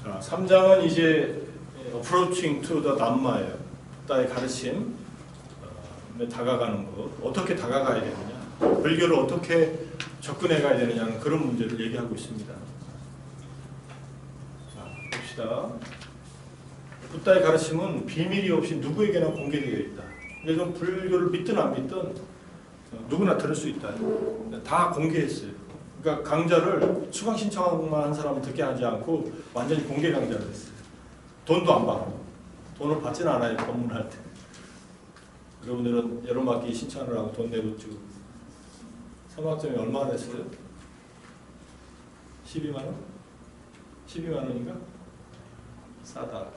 자, 3장은 이제 approaching to the Dhamma예요. 부다의 가르침, 다가가는 것, 어떻게 다가가야 되느냐, 불교를 어떻게 접근해 가야 되느냐는 그런 문제를 얘기하고 있습니다. 자, 봅시다. 부다의 가르침은 비밀이 없이 누구에게나 공개되어 있다. 그래서 불교를 믿든 안 믿든 누구나 들을 수 있다. 다 공개했어요. 그러니까 강좌를 수강 신청만 한 사람은 듣게 하지 않고 완전히 공개 강좌를 했어요. 돈도 안 받고. 돈을 받지는 않아요. 법문할 때. 여러분들은 여름학기 신청을 하고 돈 내고 쭉 3학점이 얼마나 됐어요? 12만 원? 12만 원인가? 싸다.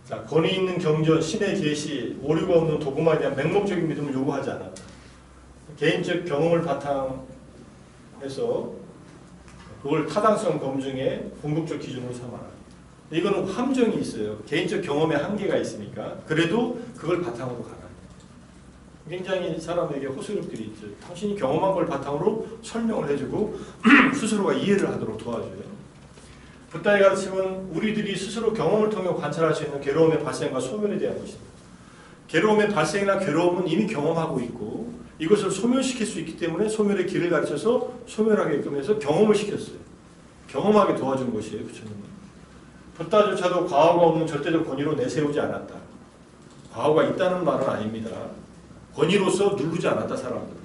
자, 권위 있는 경전, 신의 계시, 오류가 없는 도구마에 대한 맹목적인 믿음을 요구하지 않았다. 개인적 경험을 바탕해서 그걸 타당성 검증의 궁극적 기준으로 삼아라. 이거는 함정이 있어요. 개인적 경험에 한계가 있으니까. 그래도 그걸 바탕으로 가라. 굉장히 사람에게 호소력들이 있죠. 당신이 경험한 걸 바탕으로 설명을 해주고 스스로가 이해를 하도록 도와줘요. 부다의 가르침은 우리들이 스스로 경험을 통해 관찰할 수 있는 괴로움의 발생과 소멸에 대한 것입니다. 괴로움의 발생이나 괴로움은 이미 경험하고 있고 이것을 소멸시킬 수 있기 때문에 소멸의 길을 가르쳐서 소멸하게끔 해서 경험을 시켰어요. 경험하게 도와준 것이에요. 부처님은. 부다조차도 과거가 없는 절대적 권위로 내세우지 않았다. 과거가 있다는 말은 아닙니다. 권위로서 누르지 않았다. 사람들.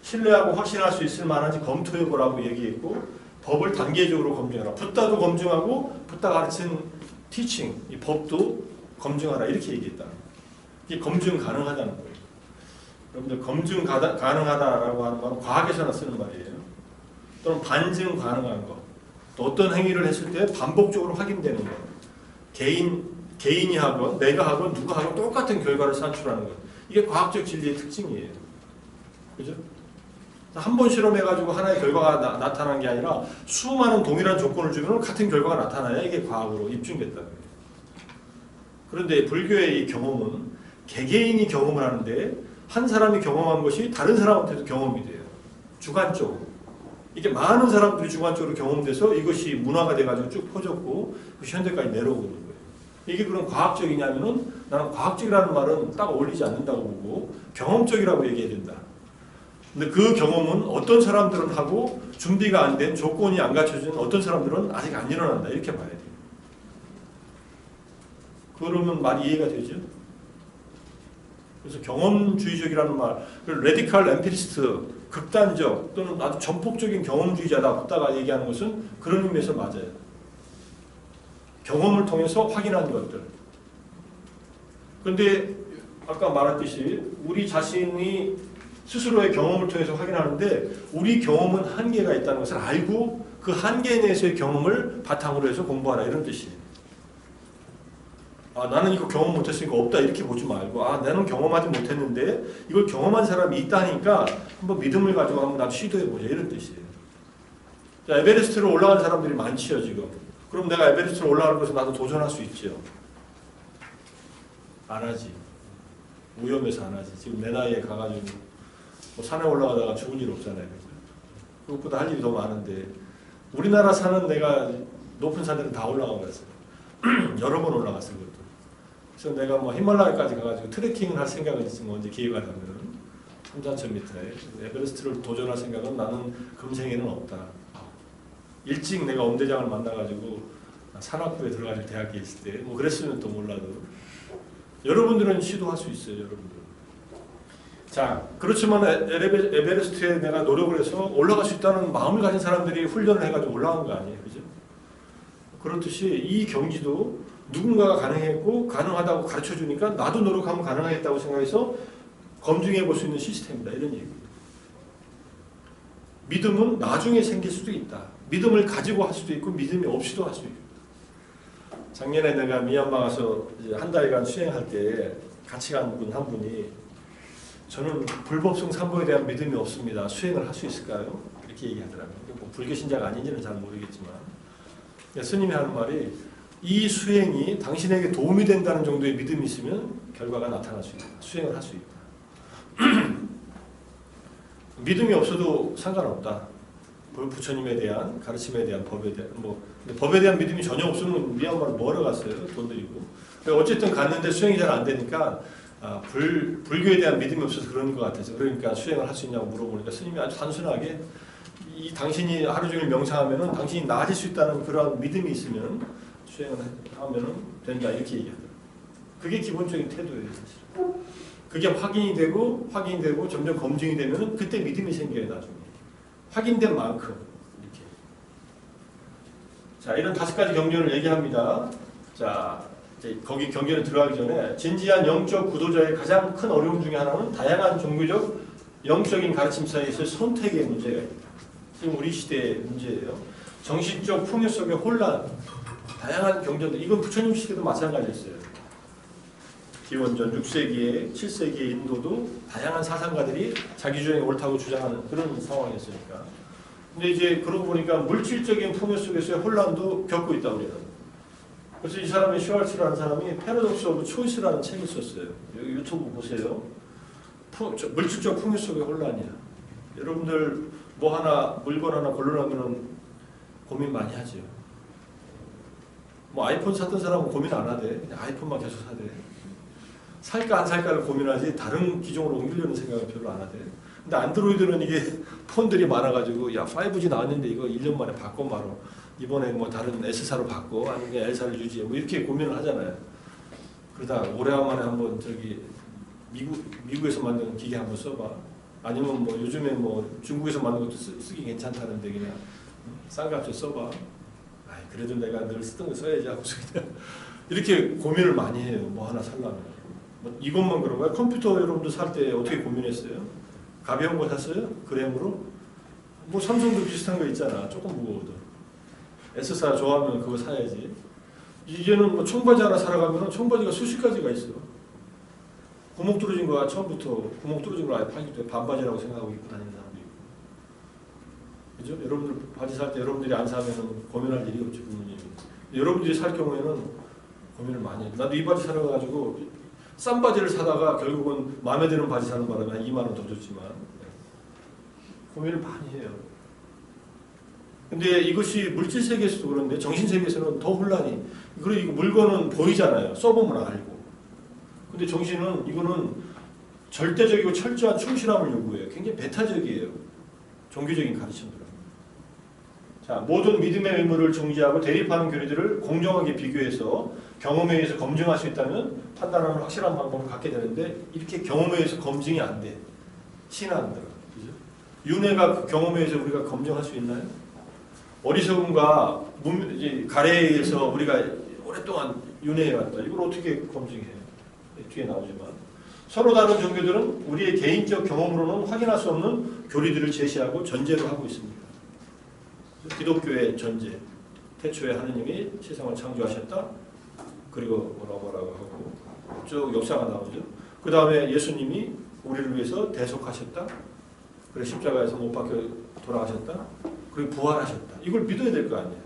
신뢰하고 확신할 수 있을 만한지 검토해보라고 얘기했고 법을 단계적으로 검증하라. 부다도 검증하고 부다 가르친 티칭, 이 법도 검증하라. 이렇게 얘기했다. 이게 검증 가능하다는 거예요. 여러분들 검증 가능하다라고 하는 말은 과학에서나 쓰는 말이에요. 또는 반증 가능한 것. 또 어떤 행위를 했을 때 반복적으로 확인되는 것. 개인이 하건 내가 하건 누가 하건 똑같은 결과를 산출하는 것. 이게 과학적 진리의 특징이에요. 그죠? 한 번 실험해가지고 하나의 결과가 나타난 게 아니라 수많은 동일한 조건을 주면 같은 결과가 나타나야 이게 과학으로 입증됐다는 거예요. 그런데 불교의 이 경험은 개개인이 경험을 하는데 한 사람이 경험한 것이 다른 사람한테도 경험이 돼요. 주관적으로. 이게 많은 사람들이 주관적으로 경험돼서 이것이 문화가 돼가지고 쭉 퍼졌고 현대까지 내려오는 거예요. 이게 그럼 과학적이냐면은 나는 과학적이라는 말은 딱 어울리지 않는다고 보고 경험적이라고 얘기해야 된다. 근데 그 경험은 어떤 사람들은 하고 준비가 안 된 조건이 안 갖춰진 어떤 사람들은 아직 안 일어난다. 이렇게 봐야 돼요. 그러면 말이 이해가 되죠? 그래서 경험주의적이라는 말, 레디칼 엠피리스트, 극단적 또는 아주 전폭적인 경험주의자다. 부다가 얘기하는 것은 그런 의미에서 맞아요. 경험을 통해서 확인한 것들. 그런데 아까 말했듯이 우리 자신이 스스로의 경험을 통해서 확인하는데 우리 경험은 한계가 있다는 것을 알고 그 한계 내에서의 경험을 바탕으로 해서 공부하라 이런 뜻이에요. 아, 나는 이거 경험 못했으니까 없다 이렇게 보지 말고 아, 나는 경험하지 못했는데 이걸 경험한 사람이 있다니까 한번 믿음을 가지고 한번 나도 시도해보자 이런 뜻이에요. 자, 에베레스트로 올라간 사람들이 많지요 지금. 그럼 내가 에베레스트로 올라가는 것을 나도 도전할 수 있죠. 안 하지. 위험해서 안 하지. 지금 내 나이에 가가지고 뭐 산에 올라가다가 죽을 일 없잖아요. 그것보다 할 일이 더 많은데 우리나라 산은 내가 높은 산들은 다 올라가 봤어요. 여러 번 올라갔어요. 그것도. 그래서 내가 뭐 히말라야까지 가가지고 트레킹을 할 생각은 있으면 언제 기회가 되면 3,000m에 에베레스트를 도전할 생각은 나는 금생에는 없다. 일찍 내가 엄대장을 만나가지고 산악부에 들어가지고 대학에 있을 때 뭐 그랬으면 또 몰라도 여러분들은 시도할 수 있어요. 여러분들. 자, 그렇지만 에베레스트에 내가 노력을 해서 올라갈 수 있다는 마음을 가진 사람들이 훈련을 해가지고 올라간 거 아니에요. 그죠? 그렇듯이 이 경지도 누군가가 가능했고 가능하다고 가르쳐주니까 나도 노력하면 가능하겠다고 생각해서 검증해 볼 수 있는 시스템이다. 이런 얘기예요. 믿음은 나중에 생길 수도 있다. 믿음을 가지고 할 수도 있고 믿음이 없이도 할 수도 있고. 작년에 내가 미얀마 가서 한 달간 수행할 때 같이 간 분 한 분이 저는 불법성 삼보에 대한 믿음이 없습니다. 수행을 할 수 있을까요? 이렇게 얘기하더라고요. 뭐 불교 신자가 아닌지는 잘 모르겠지만 스님이 하는 말이 이 수행이 당신에게 도움이 된다는 정도의 믿음이 있으면 결과가 나타날 수 있다. 수행을 할 수 있다. 믿음이 없어도 상관없다. 부처님에 대한 가르침에 대한 법에 대한 근데 법에 대한 믿음이 전혀 없으면 미얀마로 뭐하러 갔어요? 돈 들이고. 어쨌든 갔는데 수행이 잘 안 되니까 불교에 대한 믿음이 없어서 그런 것 같아서 그러니까 수행을 할 수 있냐고 물어보니까 스님이 아주 단순하게 당신이 하루 종일 명상하면은 당신이 나아질 수 있다는 그런 믿음이 있으면 수행을 하면은 된다 이렇게 얘기하더라고요. 그게 기본적인 태도예요, 사실. 그게 확인이 되고 점점 검증이 되면은 그때 믿음이 생겨요, 나중에. 확인된 만큼 이렇게. 자, 이런 5가지 경전을 얘기합니다. 자, 이제 거기 경전에 들어가기 전에 진지한 영적 구도자의 가장 큰 어려움 중에 하나는 다양한 종교적 영적인 가르침 사이에서 선택의 문제가 있다. 지금 우리 시대의 문제예요. 정신적 풍요 속의 혼란, 다양한 경전들, 이건 부처님 시대도 마찬가지였어요. 기원전 6세기에 7세기의 인도도 다양한 사상가들이 자기 주장이 옳다고 주장하는 그런 상황이었으니까. 근데 이제 그러고 보니까 물질적인 풍요 속에서의 혼란도 겪고 있다 우리는. 그래서 이 사람이 슈왈츠라는 사람이 패러독스 오브 초이스라는 책을 썼어요. 여기 유튜브 보세요. 물질적 풍요 속의 혼란이야. 여러분들 뭐 하나 물건 하나 고르려면 고민 많이 하죠. 뭐 아이폰 샀던 사람은 고민 안 하대. 그냥 아이폰만 계속 사대. 살까 안 살까를 고민하지 다른 기종으로 옮기려는 생각은 별로 안 하대. 근데 안드로이드는 이게 폰들이 많아가지고 야 5G 나왔는데 이거 1년 만에 바꿔 말어. 이번에 뭐 다른 S사로 바꿔 아니면 L사를 유지해 뭐 이렇게 고민을 하잖아요. 그러다 오래간만에 한번 저기 미국에서 만든 기계 한번 써봐. 아니면 뭐 요즘에 뭐 중국에서 만든 것도 쓰기 괜찮다는데 그냥 싼 값에 써봐. 아이 그래도 내가 늘 쓰던 거 써야지 하고서 그냥 이렇게 고민을 많이 해요. 뭐 하나 살려면. 뭐 이것만 그런가요? 컴퓨터 여러분들 살 때 어떻게 고민했어요? 가벼운 거 샀어요? 그램으로? 뭐 삼성도 비슷한 거 있잖아. 조금 무거워도. S사 좋아하면 그거 사야지. 이제는 뭐 청바지 하나 사러 가면 청바지가 수십 가지가 있어. 구멍 뚫어진 거야. 처음부터 구멍 뚫어진 걸 아예 팔기도 해. 반바지라고 생각하고 입고 다니는 사람도 있고. 그죠? 여러분들 바지 살 때 여러분들이 안 사면 고민할 일이 없죠. 부모님이. 여러분들이 살 경우에는 고민을 많이 해. 나도 이 바지 사러 가가지고 싼 바지를 사다가 결국은 마음에 드는 바지 사는 바람에 한 2만 원 더 줬지만 고민을 많이 해요. 근데 이것이 물질 세계에서도 그런데 정신 세계에서는 더 혼란이. 그리고 물건은 보이잖아요. 써보면 알고. 근데 정신은 이거는 절대적이고 철저한 충실함을 요구해요. 굉장히 배타적이에요. 종교적인 가르침들은. 자, 모든 믿음의 의무를 중지하고 대립하는 교리들을 공정하게 비교해서 경험에 의해서 검증할 수 있다면 판단하는 확실한 방법을 갖게 되는데 이렇게 경험에 의해서 검증이 안 돼. 신앙들. 윤회가 그 경험에 의해서 우리가 검증할 수 있나요? 어리석음과 가래에 의해서 우리가 오랫동안 윤회해왔다. 이걸 어떻게 검증해요? 뒤에 나오지만 서로 다른 종교들은 우리의 개인적 경험으로는 확인할 수 없는 교리들을 제시하고 전제로 하고 있습니다. 기독교의 전제, 태초에 하느님이 세상을 창조하셨다. 그리고 뭐라고 하고 쭉 역사가 나오죠. 그 다음에 예수님이 우리를 위해서 대속하셨다. 그리고 십자가에서 못 박혀 돌아가셨다. 그리고 부활하셨다. 이걸 믿어야 될 거 아니에요.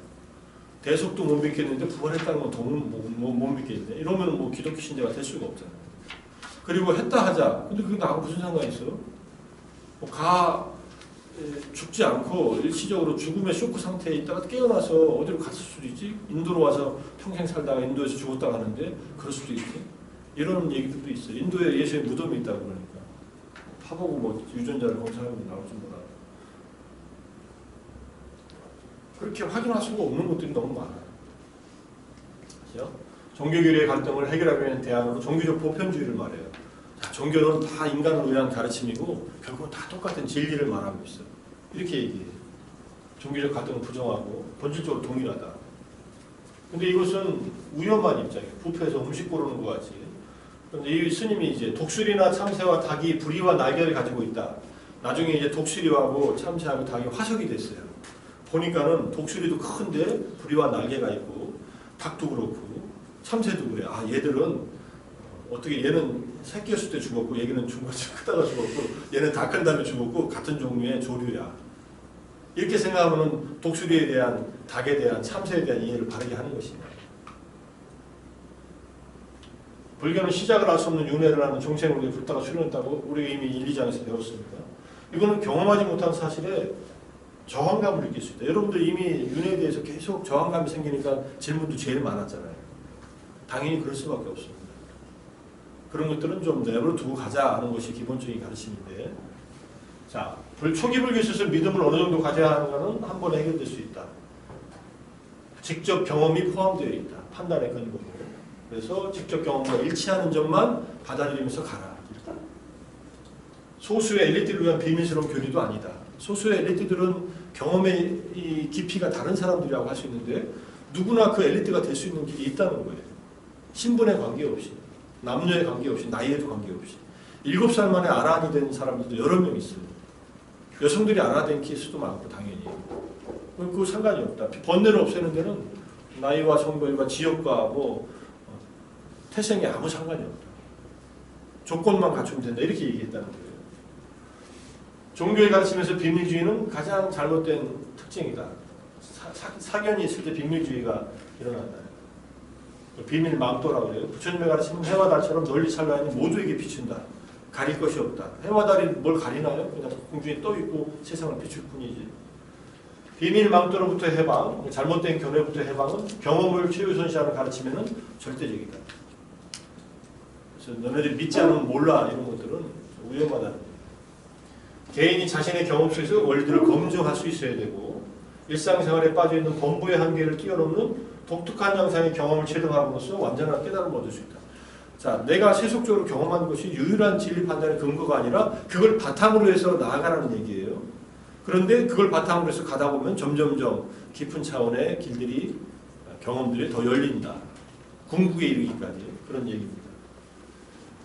대속도 못 믿겠는데 부활했다는 건 더 못 믿겠네. 이러면 뭐 기독교 신자가 될 수가 없잖아요. 그리고 했다 하자. 근데 그게 나하고 무슨 상관이 있어? 죽지 않고 일시적으로 죽음의 쇼크 상태에 있다가 깨어나서 어디로 갔을 수도 있지. 인도로 와서 평생 살다가 인도에서 죽었다 가는데 그럴 수도 있지. 이런 얘기들도 있어요. 인도에 예수의 무덤이 있다고 그러니까. 파보고 뭐 유전자를 검사하면 나올지 몰라. 그렇게 확인할 수가 없는 것들이 너무 많아요. 그렇죠? 종교교리의 갈등을 해결하기 위한 대안으로 종교적 보편주의를 말해요. 자, 종교는 다 인간을 위한 가르침이고 결국은 다 똑같은 진리를 말하고 있어. 이렇게 얘기해요. 종교적 갈등은 부정하고 본질적으로 동일하다. 근데 이것은 위험한 입장이에요. 부패해서 음식 고르는 것 같이. 그런데 이 스님이 이제 독수리나 참새와 닭이 부리와 날개를 가지고 있다. 나중에 이제 독수리하고 참새하고 닭이 화석이 됐어요. 보니까는 독수리도 큰데 부리와 날개가 있고 닭도 그렇고 참새도 그래. 아 얘들은 어떻게 얘는 새끼였을 때 죽었고 얘는 중간쯤 크다가 죽었고 얘는 다 큰 다음에 죽었고 같은 종류의 조류야. 이렇게 생각하면 독수리에 대한 닭에 대한 참새에 대한 이해를 바르게 하는 것입니다. 불교는 시작을 할 수 없는 윤회를 하는 중생을 위해 불타가 출현했다고 우리가 이미 1, 2장에서 배웠습니다. 이거는 경험하지 못한 사실에 저항감을 느낄 수 있다. 여러분들 이미 윤회에 대해서 계속 저항감이 생기니까 질문도 제일 많았잖아요. 당연히 그럴 수밖에 없습니다. 그런 것들은 좀 내버려 두고 가자 하는 것이 기본적인 가르침인데, 자, 초기 불교에 있어서 믿음을 어느 정도 가져야 하는가는 한 번에 해결될 수 있다. 직접 경험이 포함되어 있다. 판단의 근거로. 그래서 직접 경험과 일치하는 점만 받아들이면서 가라. 소수의 엘리트를 위한 비밀스러운 교리도 아니다. 소수의 엘리트들은 경험의 이 깊이가 다른 사람들이라고 할 수 있는데 누구나 그 엘리트가 될 수 있는 길이 있다는 거예요. 신분에 관계없이, 남녀에 관계없이, 나이에도 관계없이. 7살 만에 아라한이 된 사람들도 여러 명 있어요. 여성들이 아라된 케이스도 많고 당연히. 그거 상관이 없다. 번뇌를 없애는 데는 나이와 성별과 지역과 태생에 아무 상관이 없다. 조건만 갖추면 된다. 이렇게 얘기했다는 거예요. 종교의 가르침에서 비밀주의는 가장 잘못된 특징이다. 사견이 있을 때 비밀주의가 일어난다. 비밀 망토라고 그래요. 부처님의 가르침은 해와 달처럼 널리 찬란히 모두에게 비춘다. 가릴 것이 없다. 해와 달이 뭘 가리나요? 그냥 공중에 떠 있고 세상을 비출 뿐이지. 비밀 망토로부터 해방, 잘못된 견해부터 해방은 경험을 최우선시하는 가르침에는 절대적이다. 그래서 너네들이 믿지 않으면 몰라 이런 것들은 위험하다는 거예요. 개인이 자신의 경험 속에서 원리들을 검증할 수 있어야 되고 일상생활에 빠져있는 범부의 한계를 뛰어넘는 독특한 양상의 경험을 체득함으로써 완전한 깨달음을 얻을 수 있다. 자, 내가 세속적으로 경험한 것이 유일한 진리 판단의 근거가 아니라 그걸 바탕으로 해서 나아가라는 얘기예요. 그런데 그걸 바탕으로 해서 가다 보면 점점점 깊은 차원의 길들이, 경험들이 더 열린다. 궁극에 이르기까지 그런 얘기입니다.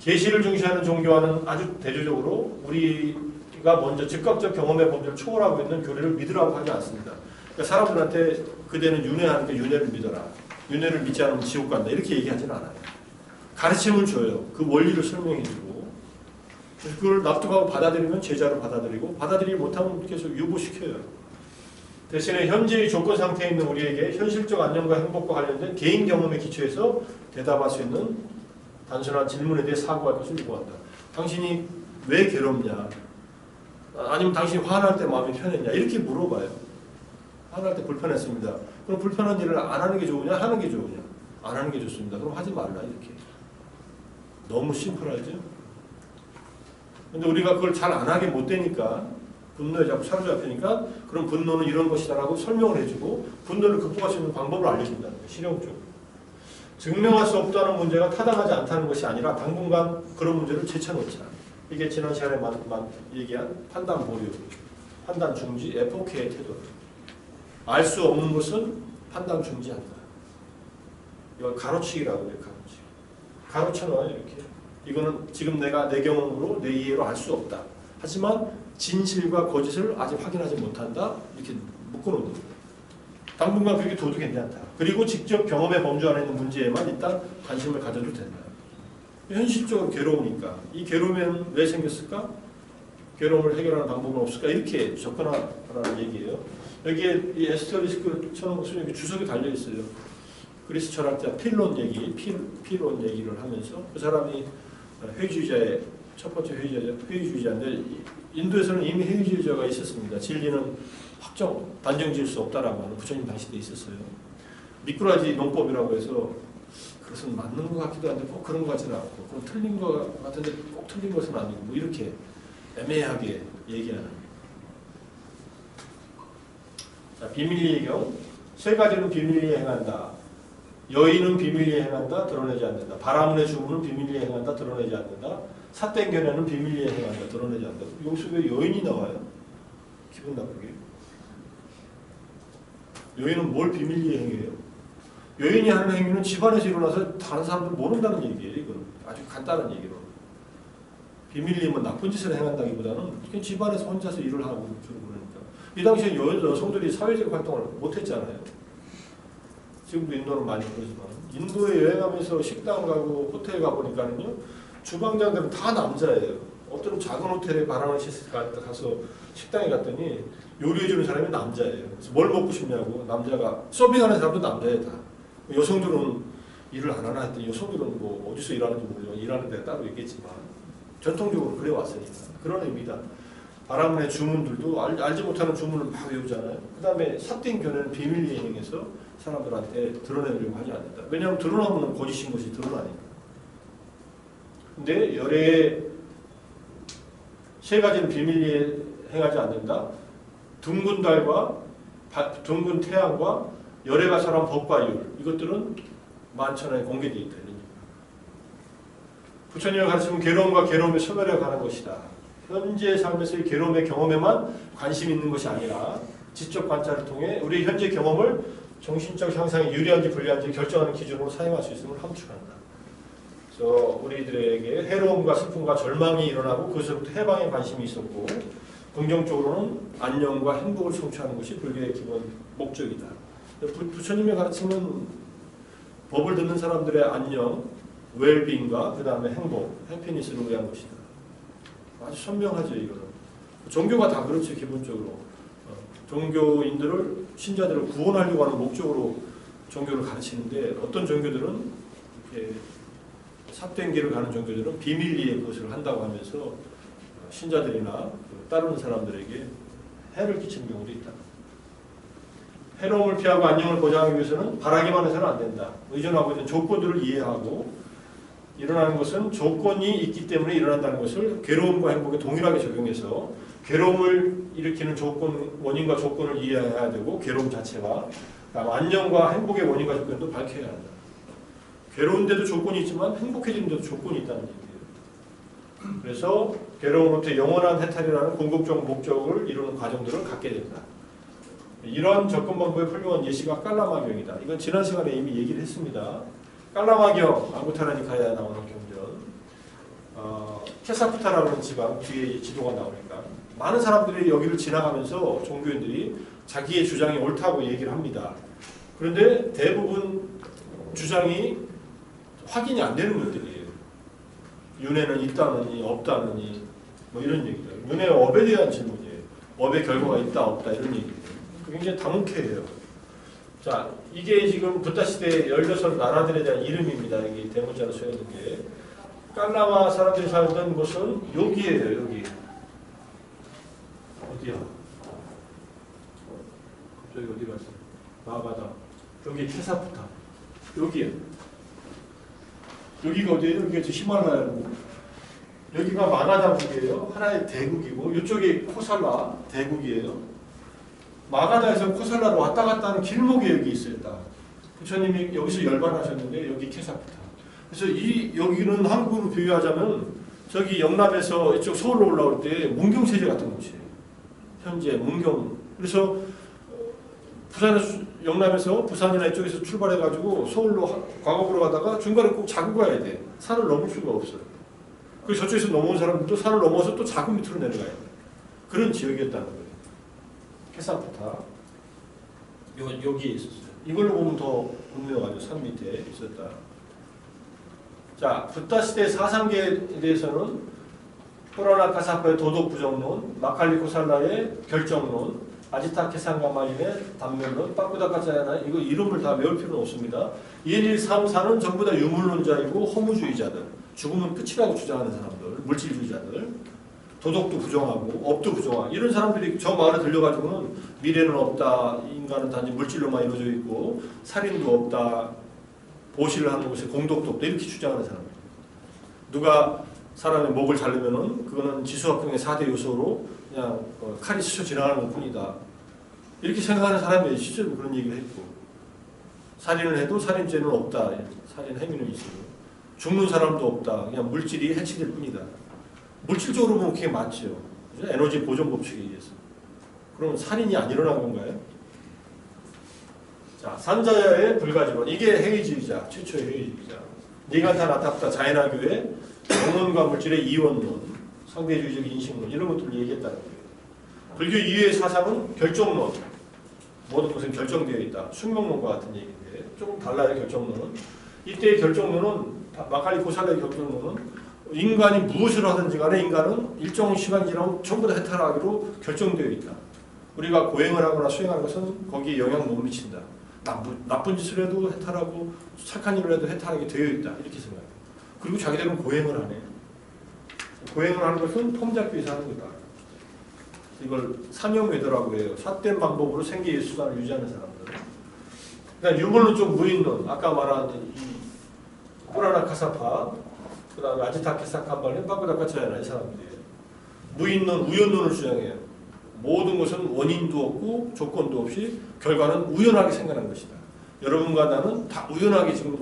계시를 중시하는 종교와는 아주 대조적으로 우리가 먼저 즉각적 경험의 범주를 초월하고 있는 교리를 믿으라고 하지 않습니다. 그러니까 사람들한테 그대는 윤회하니까 윤회를 믿어라. 윤회를 믿지 않으면 지옥 간다. 이렇게 얘기하지는 않아요. 가르침을 줘요. 그 원리를 설명해주고 그걸 납득하고 받아들이면 제자로 받아들이고 받아들이지 못하면 계속 유보시켜요. 대신에 현재의 조건 상태에 있는 우리에게 현실적 안녕과 행복과 관련된 개인 경험에 기초해서 대답할 수 있는 단순한 질문에 대해 사고할 것을 요구한다. 당신이 왜 괴롭냐? 아니면 당신이 화날 때 마음이 편했냐? 이렇게 물어봐요. 화날 때 불편했습니다. 그럼 불편한 일을 안 하는 게 좋으냐? 하는 게 좋으냐? 안 하는 게 좋습니다. 그럼 하지 말라 이렇게. 너무 심플하죠? 근데 우리가 그걸 잘 안 하게 못 되니까 분노에 자꾸 사로잡히니까 그럼 분노는 이런 것이다라고 설명을 해주고 분노를 극복할 수 있는 방법을 알려준다는 거예요. 실용적으로. 증명할 수 없다는 문제가 타당하지 않다는 것이 아니라 당분간 그런 문제를 제쳐놓자. 이게 지난 시간에 얘기한 판단 보류, 판단 중지, FOK의 태도. 알 수 없는 것은 판단 중지한다. 이걸 가로치기라고 해요. 가로쳐놔요. 이렇게. 이거는 지금 내가 내 경험으로 내 이해로 알 수 없다. 하지만 진실과 거짓을 아직 확인하지 못한다. 이렇게 묶어놓는 거예요. 당분간 그게 둬도 괜찮다. 그리고 직접 경험의 범주 안에 있는 문제에만 일단 관심을 가져도 된다. 현실적으로 괴로우니까. 이 괴로움은 왜 생겼을까? 괴로움을 해결하는 방법은 없을까? 이렇게 접근하라는 얘기예요. 여기에 이 에스테리스크 쳐놓은 여기 주석이 달려있어요. 그리스 철학자 필론 얘기를 하면서 그 사람이 회의주의자의 첫 번째 회의주의자인데 인도에서는 이미 회의주의자가 있었습니다. 진리는 단정 지을 수 없다라고 하는 부처님 당시 때 있었어요. 미꾸라지 논법이라고 해서 그것은 맞는 것 같기도 한데 꼭 그런 것 같지는 않고 그건 틀린 것 같은데 꼭 틀린 것은 아니고 뭐 이렇게 애매하게 얘기하는. 자, 비밀리의 경우 세 가지는 비밀리에 행한다. 여인은 비밀리에 행한다. 드러내지 않는다. 바라문의 주문은 비밀리에 행한다. 드러내지 않는다. 삿된 견해는 비밀리에 행한다. 드러내지 않는다. 여기서 왜 여인이 나와요? 기분 나쁘게. 여인은 뭘 비밀리에 행해요? 여인이 하는 행위는 집안에서 일어나서 다른 사람들 모른다는 얘기예요. 이건 아주 간단한 얘기로. 비밀리면 나쁜 짓을 행한다기보다는 그냥 집안에서 혼자서 일을 하고 그러니까. 이 당시에 여성들이 사회적 활동을 못했잖아요. 지금도 인도는 많이 그러지만 인도에 여행하면서 식당 가고 호텔 가보니까는요 주방장들은 다 남자예요. 어떤 작은 호텔에 바라나시스 가서 식당에 갔더니 요리해주는 사람이 남자예요. 그래서 뭘 먹고 싶냐고 남자가 서빙하는 사람도 남자예요 다. 여성들은 일을 안 하나 했더니 여성들은 뭐 어디서 일하는지 모르지만 일하는 데가 따로 있겠지만 전통적으로 그래 왔으니까 그런 의미다. 바라문의 주문들도 알지 못하는 주문을 막 외우잖아요. 그 다음에 삿된 견해는 비밀리에 행해서 사람들한테 드러내려고 하지 않는다. 왜냐하면 드러나면 거짓인 것이 드러나니까. 근데 열의 세 가지는 비밀리에 행하지 않는다. 둥근 달과 둥근 태양과 열에 가설한 법과 율, 이것들은 만천하에 공개되어 있다. 부처님의 가르침은 괴로움과 괴로움의 소멸에 관한 것이다. 현재 삶에서의 괴로움의 경험에만 관심 있는 것이 아니라 지적 관찰을 통해 우리 현재 경험을 정신적 향상에 유리한지 불리한지 결정하는 기준으로 사용할 수 있음을 함축한다. 그래서 우리들에게 해로움과 슬픔과 절망이 일어나고 그것으로부터 해방에 관심이 있었고 긍정적으로는 안녕과 행복을 성취하는 것이 불교의 기본 목적이다. 부처님의 가르침은 법을 듣는 사람들의 안녕, 웰빙과 그 다음에 행복, 해피니스를 위한 것이다. 아주 선명하죠. 이거는. 종교가 다 그렇죠. 기본적으로. 종교인들을, 신자들을 구원하려고 하는 목적으로 종교를 가르치는데 어떤 종교들은 이렇게 삭된 길을 가는 종교들은 비밀리에 그것을 한다고 하면서 신자들이나 따르는 사람들에게 해를 끼치는 경우도 있다. 해로움을 피하고 안녕을 보장하기 위해서는 바라기만 해서는 안 된다. 의존하고 있는 조건들을 이해하고 일어나는 것은 조건이 있기 때문에 일어난다는 것을 괴로움과 행복에 동일하게 적용해서 괴로움을 일으키는 조건, 원인과 조건을 이해해야 되고 괴로움 자체와 안녕과 행복의 원인과 조건도 밝혀야 한다. 괴로운데도 조건이 있지만 행복해지는데도 조건이 있다는 얘기예요. 그래서 괴로움으로부터 영원한 해탈이라는 궁극적 목적을 이루는 과정들을 갖게 된다. 이런 접근 방법의 훌륭한 예시가 깔라마경이다. 이건 지난 시간에 이미 얘기를 했습니다. 깔라마경, 앙구타라니카야에 나오는 경전, 케사푸타라는 지방 뒤에 지도가 나오니까 많은 사람들이 여기를 지나가면서 종교인들이 자기의 주장이 옳다고 얘기를 합니다. 그런데 대부분 주장이 확인이 안 되는 것들이에요. 윤회는 있다느니 없다느니 뭐 이런 얘기죠. 윤회 업에 대한 질문이에요. 업의 결과가 있다 없다 이런 얘기예요. 굉장히 당혹해요. 자, 이게 지금 붓다시대 16나라들에 대한 이름입니다. 이게 대문자로 써있는 게. 깔라마 사람들이 살던 곳은 여기예요. 여기. 어디야? 저기 어디 갔어? 마가다. 여기 케사푸타. 여기야. 여기가 어디예요? 여기가 히말라야고. 여기가 마가다국이에요. 하나의 대국이고 이쪽이 코살라 대국이에요. 마가다에서 코살라로 왔다 갔다 하는 길목이 여기 있어요. 부처님이 여기서 열반하셨는데 여기 케사푸타. 그래서 여기는 한국으로 비유하자면 저기 영남에서 이쪽 서울로 올라올 때 문경세제 같은 곳이에요. 현재 문경. 그래서 영남에서 부산이나 이쪽에서 출발해가지고 서울로 과거로 가다가 중간에 꼭 자고 가야 돼. 산을 넘을 수가 없어요. 그래서 저쪽에서 넘어온 사람들도 산을 넘어서 또 자구 밑으로 내려가야 돼. 그런 지역이었다는 거예요. 케사푸타. 여기에 있었어요. 이걸로 보면 더 분명하죠. 산 밑에 있었다. 자, 붓다 시대 사상계에 대해서는 호라나카사파의 도덕 부정론, 마칼리코살라의 결정론, 아지타케상가마린의 단면론, 빠꾸다카자야나 이거 이름을 다 외울 필요는 없습니다. 1, 2, 3, 4는 전부 다 유물론자이고 허무주의자들, 죽으면 끝이라고 주장하는 사람들, 물질주의자들, 도덕도 부정하고 업도 부정하고 이런 사람들이 저 말을 들려가지고는 미래는 없다, 인간은 단지 물질로만 이루어져 있고 살인도 없다, 보시를 하는 곳에 공덕도 없다 이렇게 주장하는 사람들. 누가 사람의 목을 자르면은 그거는 지수학경의 4대 요소로 그냥 칼이 스쳐 지나가는 것 뿐이다. 이렇게 생각하는 사람이 실제로 그런 얘기를 했고 살인을 해도 살인죄는 없다. 살인 행위는 있어요. 죽는 사람도 없다. 그냥 물질이 해치될 뿐이다. 물질적으로 보면 그게 맞죠. 에너지 보존 법칙에 의해서. 그러면 살인이 안 일어난 건가요? 자, 산자야의 불가지론. 이게 해이주의자, 최초의 해이주의자. 니간타 나타프타 자연화교의 영론과 물질의 이원론, 상대주의적 인식론 이런 것들을 얘기했다는 거예요. 불교 이외의 사상은 결정론. 모든 것은 결정되어 있다. 숙명론과 같은 얘기인데 조금 달라요. 결정론은. 이때의 결정론은 마칼리코살라의 결정론은 인간이 무엇을 하든지 간에 인간은 일정 시간 지나면 전부 다 해탈하기로 결정되어 있다. 우리가 고행을 하거나 수행하는 것은 거기에 영향 못 미친다. 나쁜 짓을 해도 해탈하고 착한 일을 해도 해탈하게 되어 있다. 이렇게 생각해요. 그리고 자기들은 고행을 하네. 고행을 하는 것은 폼 잡기 위해서 하는 거다. 이걸 사명외도라고 해요. 삿된 방법으로 생계의 수단을 유지하는 사람들. 그러니까 유물론적 무인론, 아까 말한 이 꾸라나 카사파, 그 다음에 아지타케 사칸발린, 파쿠다카차야나 이 사람들이에요. 무인론, 우연론을 주장해요. 모든 것은 원인도 없고 조건도 없이 결과는 우연하게 생겨난 것이다. 여러분과 나는 다 우연하게 지금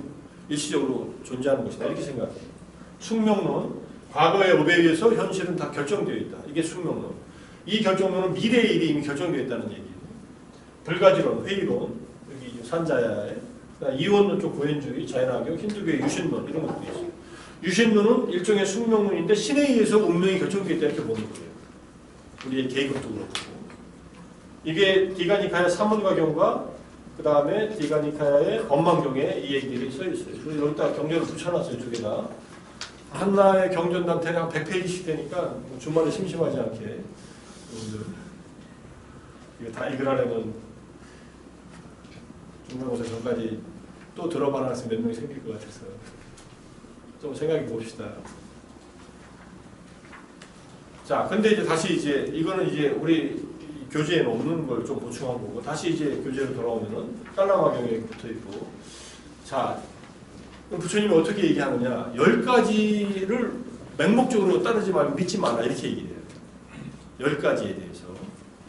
일시적으로 존재하는 것이다. 이렇게 생각해요. 숙명론, 과거의 업에 의해서 현실은 다 결정되어 있다. 이게 숙명론. 이 결정론은 미래의 일이 이미 결정되어 있다는 얘기예요. 불가지론, 회의론, 여기 산자야에 이원론 쪽 고현주의, 자연학교, 힌두교의 유신론 이런 것들이 있어요. 유신론은 일종의 숙명론인데 신에 의해서 운명이 결정되어 있다 이렇게 보는 거예요. 우리의 계급도 그렇고. 이게 디가니카야 사문가경과 그 다음에 디가니카야의 법망경에 이 얘기들이 써 있어요. 그래서 여기다 경전을 붙여놨어요. 두 개다. 하나의 경전단테는 한 100페이지씩 되니까 뭐 주말에 심심하지 않게 이거 다 읽으라면 중간고사 전까지 또 들어봐라 해서 몇 명이 생길 것 같아서 좀 생각해 봅시다. 자, 근데 이제 다시 이제 이거는 이제 우리 교재에는 없는 걸 좀 보충한 거고 다시 이제 교재로 돌아오면은 깔라마경에 붙어 있고 자, 그럼 부처님이 어떻게 얘기하느냐? 10가지를 맹목적으로 따르지 말고 믿지 말라 이렇게 얘기해요. 10가지에 대해서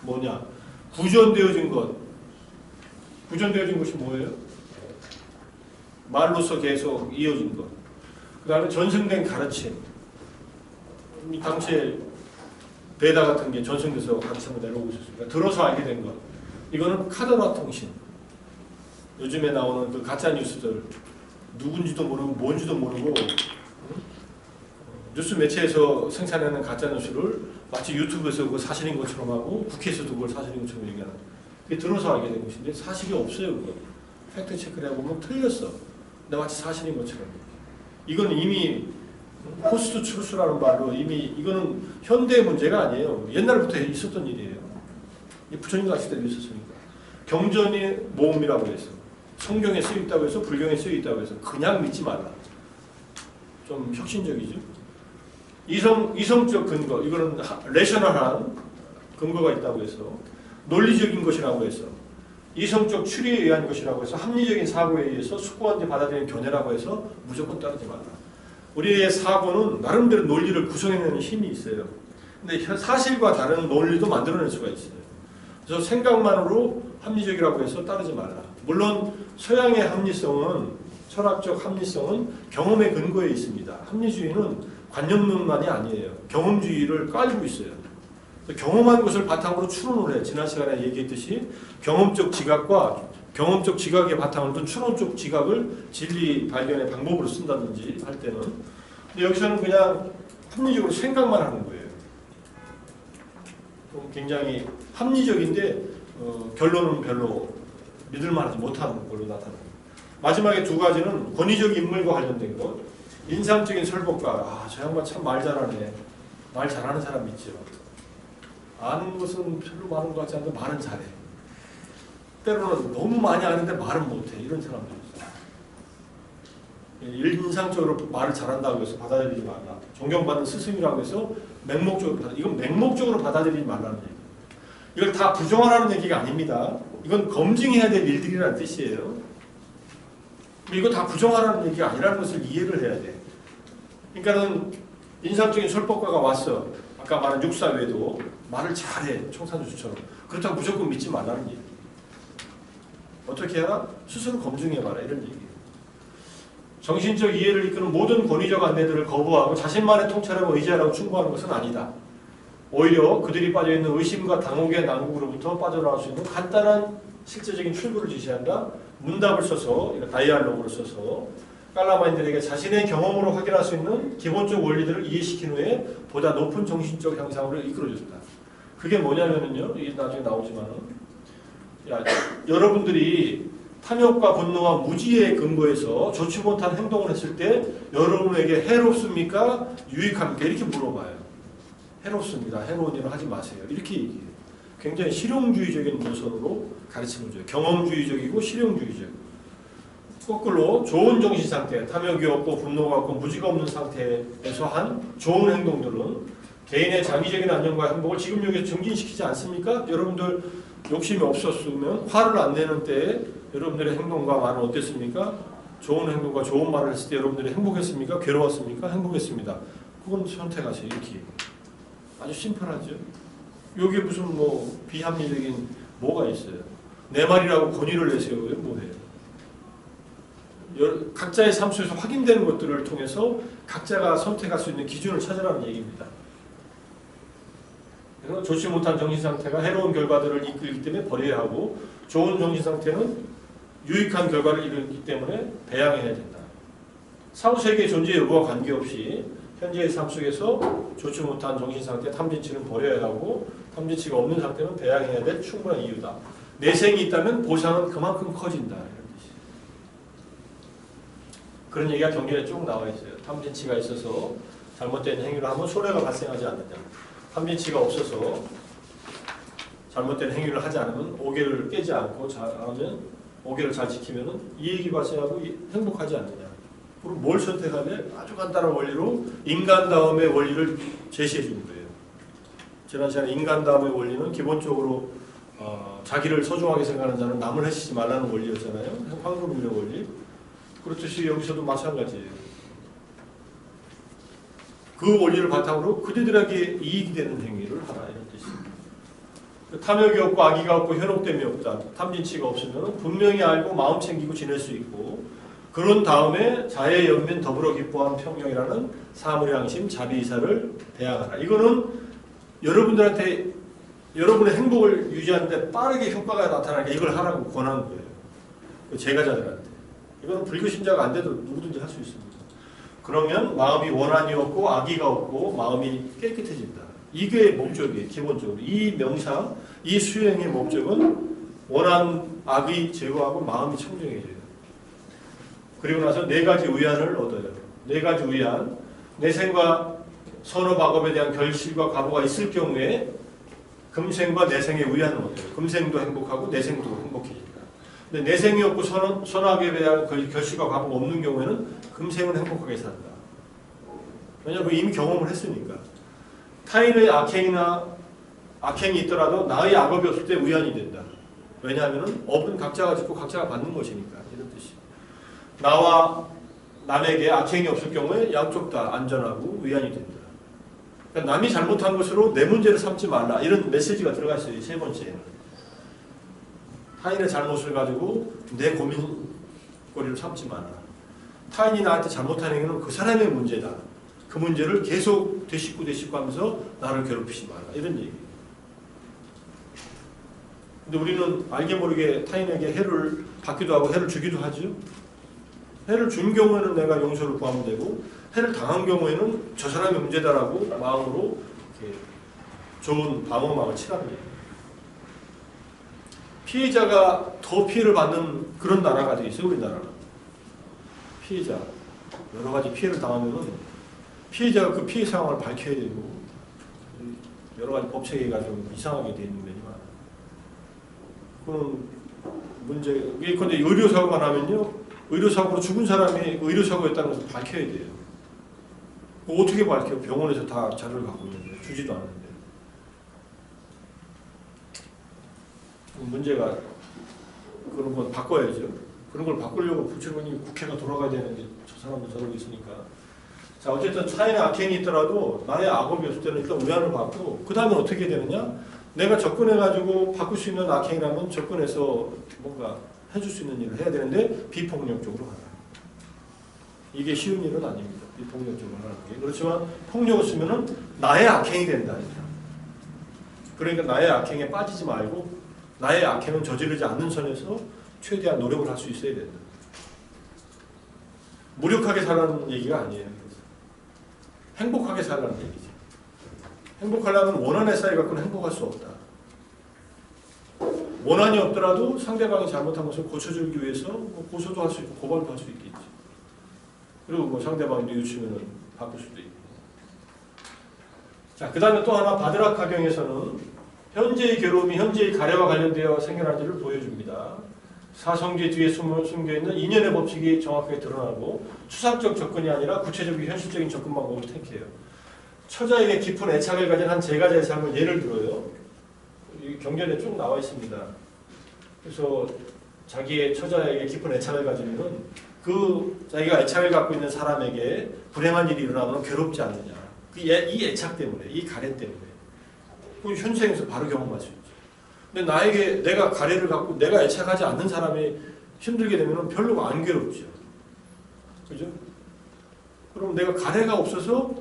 뭐냐? 구전되어진 것. 구전되어진 것이 뭐예요? 말로서 계속 이어진 것. 그 다음에 전승된 가르침. 이 당시에 베다 같은 게 전승돼서 가르침을 내려오고 있었으니까 들어서 알게 된 것. 이거는 카더라 통신. 요즘에 나오는 그 가짜 뉴스들 누군지도 모르고 뭔지도 모르고 뉴스 매체에서 생산하는 가짜 뉴스를 마치 유튜브에서 그거 사실인 것처럼 하고 국회에서도 그걸 사실인 것처럼 얘기하는. 그게 들어서 알게 된 것인데 사실이 없어요. 그거. 팩트 체크를 해보면 틀렸어. 근데 마치 사실인 것처럼. 이건 이미 포스트 트루스라는 말로 이미 이거는 현대의 문제가 아니에요. 옛날부터 있었던 일이에요. 이 부처님 가실 때도 있었으니까. 경전의 모음이라고 해서 성경에 쓰여 있다고 해서 불경에 쓰여 있다고 해서 그냥 믿지 말라. 좀 혁신적이죠. 이성적 근거, 이거는 레셔널한 근거가 있다고 해서 논리적인 것이라고 해서 이성적 추리에 의한 것이라고 해서 합리적인 사고에 의해서 숙고한테 받아들이는 견해라고 해서 무조건 따르지 말라. 우리의 사고는 나름대로 논리를 구성해내는 힘이 있어요. 근데 사실과 다른 논리도 만들어낼 수가 있어요. 그래서 생각만으로 합리적이라고 해서 따르지 말라. 물론 서양의 합리성은 철학적 합리성은 경험의 근거에 있습니다. 합리주의는 관념론만이 아니에요. 경험주의를 깔고 있어요. 경험한 것을 바탕으로 추론을 해요. 지난 시간에 얘기했듯이 경험적 지각과 경험적 지각의 바탕을 둔 추론적 지각을 진리 발견의 방법으로 쓴다든지 할 때는 근데 여기서는 그냥 합리적으로 생각만 하는 거예요. 굉장히 합리적인데 결론은 별로 믿을만하지 못하는 걸로 나타납니다. 마지막에 두 가지는 권위적 인물과 관련된 것. 인상적인 설법가. 저 양반 참 말 잘하네. 말 잘하는 사람 있죠. 아는 것은 별로 많은 것 같지 않은데 말은 잘해. 때로는 너무 많이 아는데 말은 못해. 이런 사람들 있어요. 인상적으로 말을 잘한다고 해서 받아들이지 말라. 존경받는 스승이라고 해서 이건 맹목적으로 받아들이지 말라는 얘기. 이걸 다 부정하라는 얘기가 아닙니다. 이건 검증해야 될 일들이라는 뜻이에요. 이거 다 부정하라는 얘기가 아니라는 것을 이해를 해야 돼. 그러니까는 인상적인 설법가가 왔어. 아까 말한 육사외도 말을 잘해. 청산주수처럼. 그렇다고 무조건 믿지 말라는 얘기. 어떻게 해라? 스스로 검증해봐라. 이런 얘기예요. 정신적 이해를 이끄는 모든 권위적 안내들을 거부하고 자신만의 통찰하고 의지하라고 충고하는 것은 아니다. 오히려 그들이 빠져있는 의심과 당혹의 난국으로부터 빠져나올 수 있는 간단한 실제적인 출구를 제시한다. 문답을 써서 다이알로그를 써서 깔라마인들에게 자신의 경험으로 확인할 수 있는 기본적 원리들을 이해시킨 후에 보다 높은 정신적 향상으로 이끌어줬다. 그게 뭐냐면요. 이게 나중에 나오지만은 여러분들이 탐욕과 분노와 무지에 근거해서 좋지 못한 행동을 했을 때 여러분에게 해롭습니까? 유익합니까? 이렇게 물어봐요. 해롭습니다. 해로운 일을 하지 마세요. 이렇게 얘기해요. 굉장히 실용주의적인 노선으로 가르침을 줘요. 경험주의적이고 실용주의적. 거꾸로 좋은 정신 상태, 탐욕이 없고 분노가 없고 무지가 없는 상태에서 한 좋은 행동들은 개인의 장기적인 안정과 행복을 지금 여기서 증진시키지 않습니까? 여러분들 욕심이 없었으면 화를 안 내는 때에 여러분들의 행동과 말은 어땠습니까? 좋은 행동과 좋은 말을 했을 때 여러분들이 행복했습니까? 괴로웠습니까? 행복했습니다. 그건 선택하세요. 이렇게 아주 심플하죠. 여기 무슨 뭐 비합리적인 뭐가 있어요? 내 말이라고 권위를 내세워요. 뭐해요? 각자의 삶 속에서 확인되는 것들을 통해서 각자가 선택할 수 있는 기준을 찾으라는 얘기입니다. 그래서 좋지 못한 정신상태가 해로운 결과들을 이끌기 때문에 버려야 하고 좋은 정신상태는 유익한 결과를 이루기 때문에 배양해야 된다. 사후세계의 존재 여부와 관계없이 현재의 삶 속에서 좋지 못한 정신상태 탐진치는 버려야 하고 탐진치가 없는 상태는 배양해야 될 충분한 이유다. 내생이 있다면 보상은 그만큼 커진다. 이런 뜻이에요. 그런 얘기가 경전에 쭉 나와 있어요. 탐진치가 있어서 잘못된 행위를 하면 손해가 발생하지 않느냐. 탐진치가 없어서 잘못된 행위를 하지 않으면 오계를 깨지 않고 잘하면 오계를 잘 지키면 이익이 발생하고 행복하지 않느냐. 그럼 뭘 선택하면 아주 간단한 원리로 인간다움의 원리를 제시해 주는 거예요. 지난 시간에 인간다움의 원리는 기본적으로 자기를 소중하게 생각하는 자는 남을 해치지 말라는 원리였잖아요. 황금률의 원리. 그렇듯이 여기서도 마찬가지예요. 그 원리를 바탕으로 그들에게 이익이 되는 행위를 하라 이런 뜻입니다. 탐욕이 없고 악의가 없고 현혹됨이 없다. 탐진치가 없으면 분명히 알고 마음 챙기고 지낼 수 있고 그런 다음에 자의 연민 더불어 기뻐한 평경이라는 사물의 양심 자비이사를 배양하라. 이거는 여러분들한테 여러분의 행복을 유지하는 데 빠르게 효과가 나타나게 이걸 하라고 권하는 거예요. 제가자들한테. 이거는 불교신자가 안 돼도 누구든지 할 수 있습니다. 그러면 마음이 원한이 없고 악의가 없고 마음이 깨끗해진다. 이게 목적이에요. 기본적으로. 이 명상, 이 수행의 목적은 원한, 악의 제거하고 마음이 청정해져요. 그리고 나서 네 가지 의안을 얻어요. 네 가지 의안. 내생과 선어박업에 대한 결실과 각오가 있을 경우에 금생과 내생의 의안을 얻어요. 금생도 행복하고 내생도 행복해진다. 근데 내생이 없고 선악에 대한 결실과 각오가 없는 경우에는 금생은 행복하게 산다. 왜냐하면 이미 경험을 했으니까. 타인의 악행이 있더라도 나의 악업이 없을 때 의안이 된다. 왜냐하면 업은 각자가 짓고 각자가 받는 것이니까. 이런 뜻이. 나와 남에게 악행이 없을 경우에 양쪽 다 안전하고 의안이 된다. 그러니까 남이 잘못한 것으로 내 문제를 삼지 말라. 이런 메시지가 들어가 있어요. 세 번째는. 타인의 잘못을 가지고 내 고민거리를 삼지 마라. 타인이 나한테 잘못한 행위는 그 사람의 문제다. 그 문제를 계속 되씹고 하면서 나를 괴롭히지 마라. 이런 얘기예요. 근데 우리는 알게 모르게 타인에게 해를 받기도 하고 해를 주기도 하죠. 해를 준 경우에는 내가 용서를 구하면 되고 해를 당한 경우에는 저 사람의 문제다라고 마음으로 이렇게 좋은 방어막을 치라는 얘기예요. 피해자가 더 피해를 받는 그런 나라가 되어 있어요. 우리나라는. 피해자. 여러 가지 피해를 당하면 피해자가 그 피해 상황을 밝혀야 되고 여러 가지 법 체계가 좀 이상하게 되어 있는 면이 많아요. 그런 문제. 그런데 의료사고가 나면요. 의료사고로 죽은 사람이 의료사고였다는 것을 밝혀야 돼요. 어떻게 밝혀요? 병원에서 다 자료를 갖고 있는데 주지도 않는데. 문제가 그런 건 바꿔야죠. 그런 걸 바꾸려고 부처님이 국회가 돌아가야 되는데 저 사람도 저러고 있으니까. 자, 어쨌든 타인의 악행이 있더라도 나의 악업이 없을 때는 일단 의안을 받고 그 다음에 어떻게 되느냐? 내가 접근해가지고 바꿀 수 있는 악행이라면 접근해서 뭔가 해줄 수 있는 일을 해야 되는데 비폭력적으로 하라. 이게 쉬운 일은 아닙니다. 비폭력적으로 하는 게. 그렇지만 폭력을 쓰면은 나의 악행이 된다. 그러니까 나의 악행에 빠지지 말고 나의 악행은 저지르지 않는 선에서 최대한 노력을 할 수 있어야 된다. 무력하게 살라는 얘기가 아니에요. 행복하게 살라는 얘기죠. 행복하려면 원한의 사이 갖고는 행복할 수 없다. 원한이 없더라도 상대방이 잘못한 것을 고쳐주기 위해서 고소도 할 수 있고 고발도 할 수 있겠죠. 그리고 뭐 상대방이 뉘우치면 바꿀 수도 있고. 자, 그 다음에 또 하나 바드라카경에서는 현재의 괴로움이 현재의 가래와 관련되어 생겨나는지를 보여줍니다. 사성제 뒤에 숨겨있는 인연의 법칙이 정확하게 드러나고 추상적 접근이 아니라 구체적인 현실적인 접근 방법을 택해요. 처자에게 깊은 애착을 가진 한 제가자의 삶을 예를 들어요. 이 경전에 쭉 나와 있습니다. 그래서 자기의 처자에게 깊은 애착을 가지면은 그 자기가 애착을 갖고 있는 사람에게 불행한 일이 일어나면 괴롭지 않느냐. 이 애착 때문에, 이 가래 때문에. 그 현생에서 바로 경험할 수 있죠. 근데 나에게 내가 가래를 갖고 내가 애착하지 않는 사람이 힘들게 되면 별로 안 괴롭죠. 그죠? 그럼 내가 가래가 없어서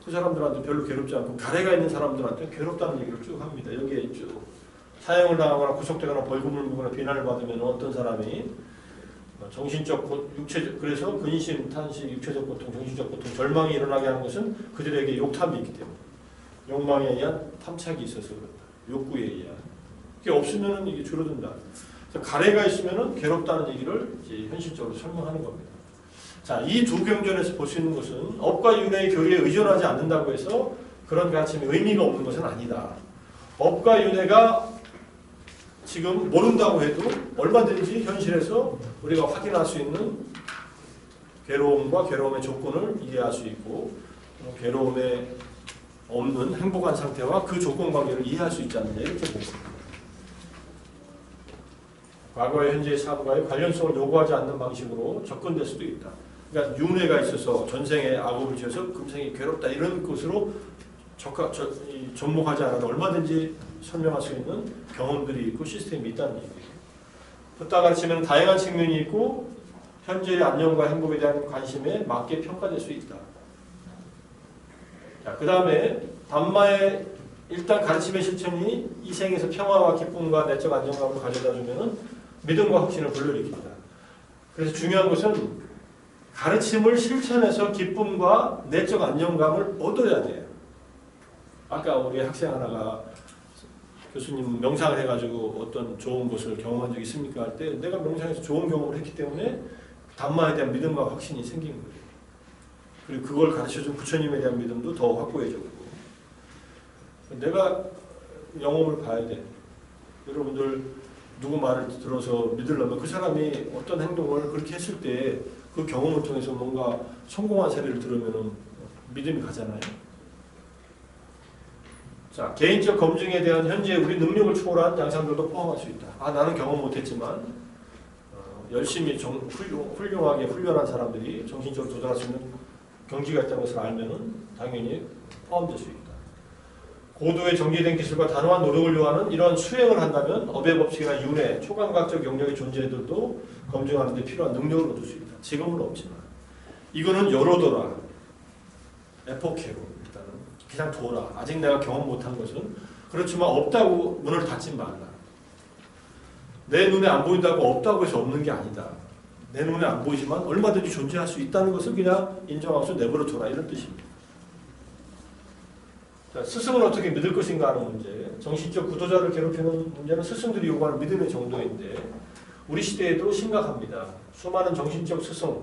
그 사람들한테 별로 괴롭지 않고 가래가 있는 사람들한테 괴롭다는 얘기를 쭉 합니다. 여기에 쭉 사형을 당하거나 구속되거나 벌금을 물거나 비난을 받으면 어떤 사람이 정신적, 육체적, 그래서 근심, 탄식, 육체적 고통, 정신적 고통, 절망이 일어나게 하는 것은 그들에게 욕탐이 있기 때문에 욕망에 의한 탐착이 있어서 그렇다. 욕구에 의한. 그게 없으면 이게 줄어든다. 그래서 가래가 있으면 괴롭다는 얘기를 이제 현실적으로 설명하는 겁니다. 자, 이 두 경전에서 볼 수 있는 것은 업과 윤회의 교리에 의존하지 않는다고 해서 그런 가르침이 의미가 없는 것은 아니다. 업과 윤회가 지금 모른다고 해도 얼마든지 현실에서 우리가 확인할 수 있는 괴로움과 괴로움의 조건을 이해할 수 있고 괴로움에 없는 행복한 상태와 그 조건 관계를 이해할 수 있지 않느냐 이렇게 봅니다. 과거와 현재의 삶과의 관련성을 요구하지 않는 방식으로 접근될 수도 있다. 그러니까 윤회가 있어서 전생에 악업을 지어서 금생이 괴롭다 이런 것으로 접목하지 않아도 얼마든지 설명할 수 있는 경험들이 있고 시스템이 있다는 얘기예요. 붓다 가르치면 다양한 측면이 있고 현재의 안녕과 행복에 대한 관심에 맞게 평가될 수 있다. 자, 그 다음에 담마의 일단 가르침의 실천이 이 생에서 평화와 기쁨과 내적 안정감을 가져다 주면은 믿음과 확신을 불러일으킵니다. 그래서 중요한 것은 가르침을 실천해서 기쁨과 내적 안정감을 얻어야 돼요. 아까 우리 학생 하나가 교수님 명상을 해가지고 어떤 좋은 것을 경험한 적이 있습니까? 할 때 내가 명상에서 좋은 경험을 했기 때문에 담마에 대한 믿음과 확신이 생긴 거예요. 그리고 그걸 가르쳐준 부처님에 대한 믿음도 더 확고해졌고 내가 영험을 봐야 돼. 여러분들 누구 말을 들어서 믿으려면 그 사람이 어떤 행동을 그렇게 했을 때 그 경험을 통해서 뭔가 성공한 사례를 들으면 믿음이 가잖아요. 자, 개인적 검증에 대한 현재 우리 능력을 초월한 양상들도 포함할 수 있다. 아, 나는 경험 못했지만 열심히 훌륭하게 훈련한 사람들이 정신적으로 도달할 수 있는 경지가 있다는 것을 알면은 당연히 포함될 수 있다. 고도의 정제된 기술과 단호한 노력을 요하는 이런 수행을 한다면 업의 법칙이나 윤회, 초감각적 영역의 존재들도 검증하는 데 필요한 능력을 얻을 수 있다. 지금은 없지만 이거는 열어둬라. 에포케로 일단은 그냥 둬라. 아직 내가 경험 못한 것은 그렇지만 없다고 문을 닫지 말라. 내 눈에 안 보인다고 없다고 해서 없는 게 아니다. 내 눈에 안 보이지만 얼마든지 존재할 수 있다는 것을 그냥 인정하고 내버려 둬라 이런 뜻입니다. 자, 스승을 어떻게 믿을 것인가 하는 문제. 정신적 구도자를 괴롭히는 문제는 스승들이 요구하는 믿음의 정도인데 우리 시대에도 심각합니다. 수많은 정신적 스승,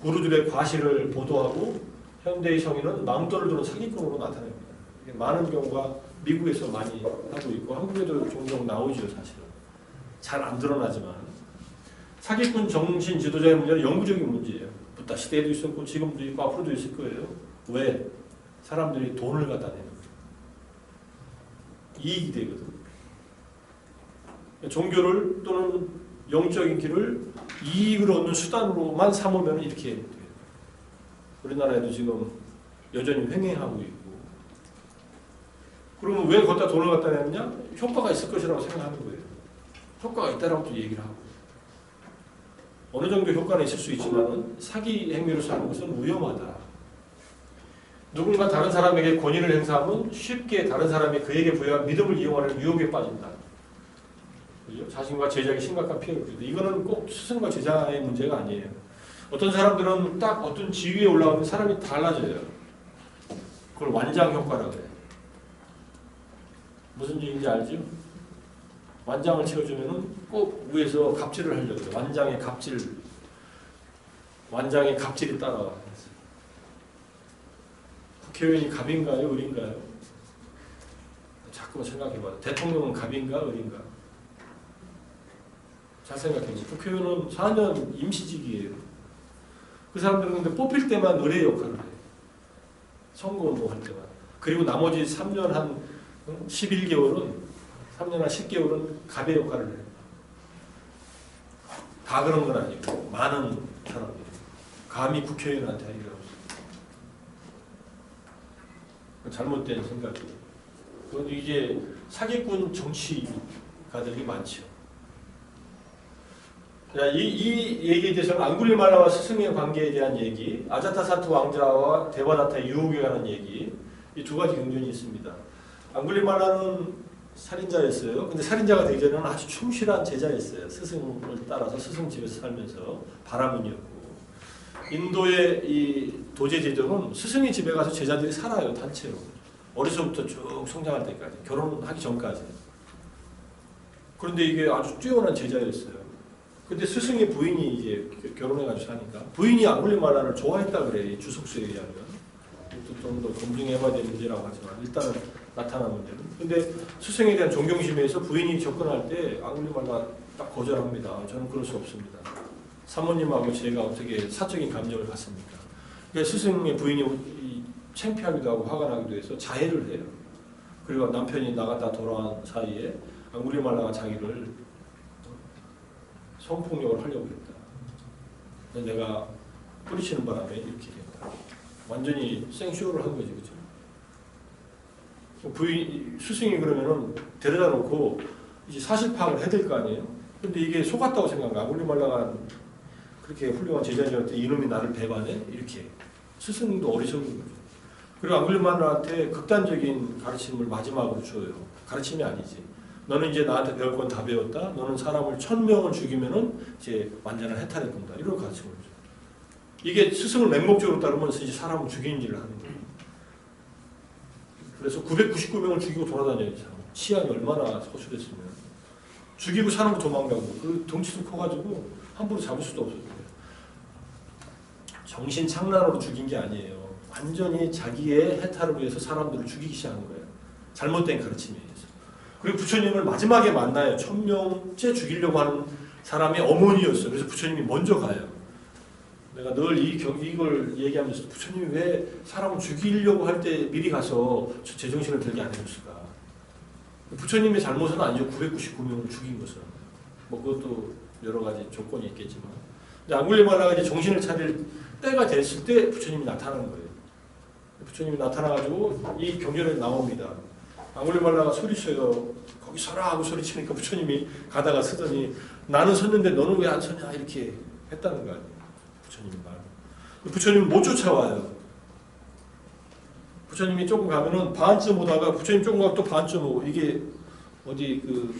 구루들의 과실을 보도하고 현대의 성인은 마음돌을 두는 사기꾼으로 나타납니다. 많은 경우가 미국에서 많이 하고 있고 한국에도 종종 나오죠. 사실은. 잘 안 드러나지만 사기꾼 정신 지도자의 문제는 영구적인 문제예요. 붓다 시대에도 있었고 지금도 있고 앞으로도 있을 거예요. 왜? 사람들이 돈을 갖다 내는 거예요. 이익이 되거든. 종교를 또는 영적인 길을 이익을 얻는 수단으로만 삼으면 이렇게 돼요. 우리나라에도 지금 여전히 횡행하고 있고 그러면 왜 거기다 돈을 갖다 내느냐? 효과가 있을 것이라고 생각하는 거예요. 효과가 있다라고 또 얘기를 하고 어느 정도 효과는 있을 수 있지만 사기 행위로서 하는 것은 위험하다. 누군가 다른 사람에게 권위를 행사하면 쉽게 다른 사람이 그에게 부여한 믿음을 이용하는 유혹에 빠진다. 그죠? 자신과 제자에게 심각한 피해를 줍니다. 이거는 꼭 스승과 제자의 문제가 아니에요. 어떤 사람들은 딱 어떤 지위에 올라가면 사람이 달라져요. 그걸 완장 효과라고 해요. 무슨 얘기인지 알죠? 완장을 채워주면 꼭 위에서 갑질을 하려고 해요. 완장의 갑질. 완장의 갑질이 따라와. 국회의원이 갑인가요? 을인가요? 자꾸 생각해봐요. 대통령은 갑인가? 을인가? 잘 생각해보세요. 국회의원은 4년 임시직이에요. 그 사람들은 근데 뽑힐 때만 을의 역할을 해요. 선거운동할 때만. 그리고 나머지 3년 한 11개월은 3년 한 10개월은 갑의 역할을 해요. 다 그런 건 아니고 많은 사람들이 감히 국회의원한테 할 일이 없어요. 잘못된 생각이에요. 그런데 이제 사기꾼 정치가들이 많죠. 이 얘기에 대해서는 앙굴리말라와 스승의 관계에 대한 얘기, 아자타사트 왕자와 데바다타의 유혹에 관한 얘기, 이 두 가지 경전이 있습니다. 앙굴리말라는 살인자였어요. 근데 살인자가 되기 전에는 아주 충실한 제자였어요. 스승을 따라서 스승 집에서 살면서 바라문이었고, 인도의 이 도제 제도는 스승의 집에 가서 제자들이 살아요. 단체로. 어려서부터 쭉 성장할 때까지, 결혼하기 전까지. 그런데 이게 아주 뛰어난 제자였어요. 근데 스승의 부인이 이제 결혼해가지고 사니까 부인이 앙굴리말라를 좋아했다 그래. 주석서에 의하면. 좀 더 검증해봐야 될 문제라고 하지만 일단은 나타난 문제는. 근데 스승에 대한 존경심에서 부인이 접근할 때 앙굴리말라가 딱 거절합니다. 저는 그럴 수 없습니다. 사모님하고 제가 어떻게 사적인 감정을 갖습니까? 그러니까 스승의 부인이 창피하기도 하고 화가 나기도 해서 자해를 해요. 그리고 남편이 나갔다 돌아온 사이에 앙굴리말라가 자기를 성폭력을 하려고 했다. 내가 뿌리치는 바람에 이렇게 됐다. 완전히 생쇼를 한 거지, 그죠? 스승이 그러면은 데려다 놓고 이제 사실 파악을 해야 될 거 아니에요? 근데 이게 속았다고 생각한 앙굴리말라가 그렇게 훌륭한 제자들한테 이놈이 나를 배반해? 이렇게. 스승도 어리석은 거죠. 그리고 앙굴리말라한테 극단적인 가르침을 마지막으로 줘요. 가르침이 아니지. 너는 이제 나한테 배울 건 다 배웠다. 너는 사람을 1000명을 죽이면은 이제 완전한 해탈일 겁니다. 이런 가르침을 줘. 이게 스승을 맹목적으로 따르면서 이제 사람을 죽이는 일을 하는 거예요. 그래서 999명을 죽이고 돌아다녀요. 치안이 얼마나 허술했으면. 죽이고 사람을 도망가고, 그 덩치도 커가지고 함부로 잡을 수도 없었어요. 정신 착란으로 죽인 게 아니에요. 완전히 자기의 해탈을 위해서 사람들을 죽이기 시작한 거예요. 잘못된 가르침에 의해서. 그리고 부처님을 마지막에 만나요. 1000명째 죽이려고 하는 사람의 어머니였어요. 그래서 부처님이 먼저 가요. 내가 늘 이걸 얘기하면서 부처님이 왜 사람을 죽이려고 할 때 미리 가서 제정신을 들게 안 해줬을까? 부처님의 잘못은 아니죠. 999명을 죽인 것은. 뭐 그것도 여러 가지 조건이 있겠지만. 근데 앙굴리말라가 이제 정신을 차릴 때가 됐을 때 부처님이 나타나는 거예요. 부처님이 나타나가지고 이 경전에 나옵니다. 앙굴리말라가 소리쳐요. 거기 서라 하고 소리치니까 부처님이 가다가 서더니 나는 섰는데 너는 왜 안 서냐 이렇게 했다는 거 아니에요. 부처님 말. 부처님은 못 쫓아와요. 부처님이 조금 가면은 반쯤 오다가 부처님 조금 가고 또 반쯤 오고 이게 어디 그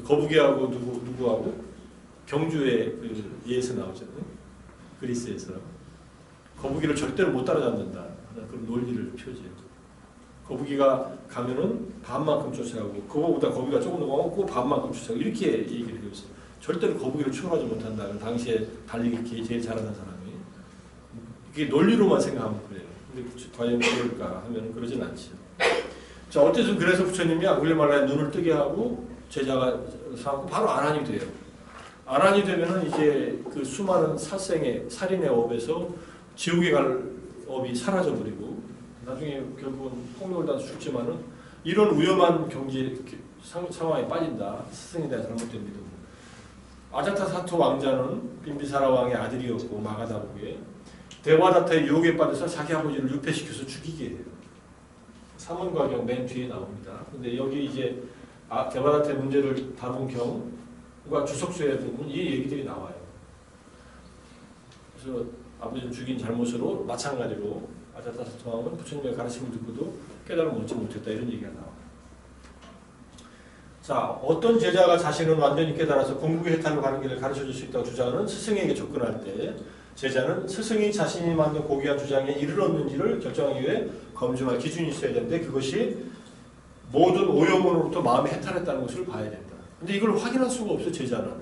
거북이하고 누구하고 경주의 그 예에서 나오잖아요. 그리스에서 거북이를 절대로 못 따라잡는다. 그런 논리를 펴지요. 거북이가 가면은 반만큼 쫓아가고 그거보다 거북이가 조금 더 가고 그 반만큼 쫓아가고 이렇게 얘기를 해요. 절대로 거북이를 추월하지 못한다. 당시에 달리기 제일 잘하는 사람이. 이게 논리로만 생각하면 그래요. 근데 과연 그럴까 하면 그러진 않죠. 자, 어쨌든 그래서 부처님이 앙굴리말라의 눈을 뜨게 하고 제자가 사고 바로 아란이 돼요. 아란이 되면은 이제 그 수많은 살생의 살인의 업에서 지옥에 갈 업이 사라져 버리고 나중에 결국은 폭력을 당해서 죽지만은 이런 위험한 경제 상황에 빠진다. 스승에 대한 잘못된 믿음. 아자타사토 왕자는 빈비사라 왕의 아들이었고 마가다국의 데바다타의 유혹에 빠져서 자기 아버지를 유폐시켜서 죽이게 해요. 사문과경 맨 뒤에 나옵니다. 근데 여기 이제 데바다타의 문제를 다룬 경과 주석서에 보면 이 얘기들이 나와요. 그래서 아버지를 죽인 잘못으로 마찬가지로 아자타사토 왕은 부처님의 가르침을 듣고도 깨달음을 얻지 못했다 이런 얘기가 나와요. 자, 어떤 제자가 자신은 완전히 깨달아서 궁극의 해탈로 가는 길을 가르쳐줄 수 있다고 주장하는 스승에게 접근할 때 제자는 스승이 자신이 만든 고귀한 주장에 이르렀는지를 결정하기 위해 검증할 기준이 있어야 되는데 그것이 모든 오염으로부터 마음이 해탈했다는 것을 봐야 된다. 근데 이걸 확인할 수가 없어 제자는.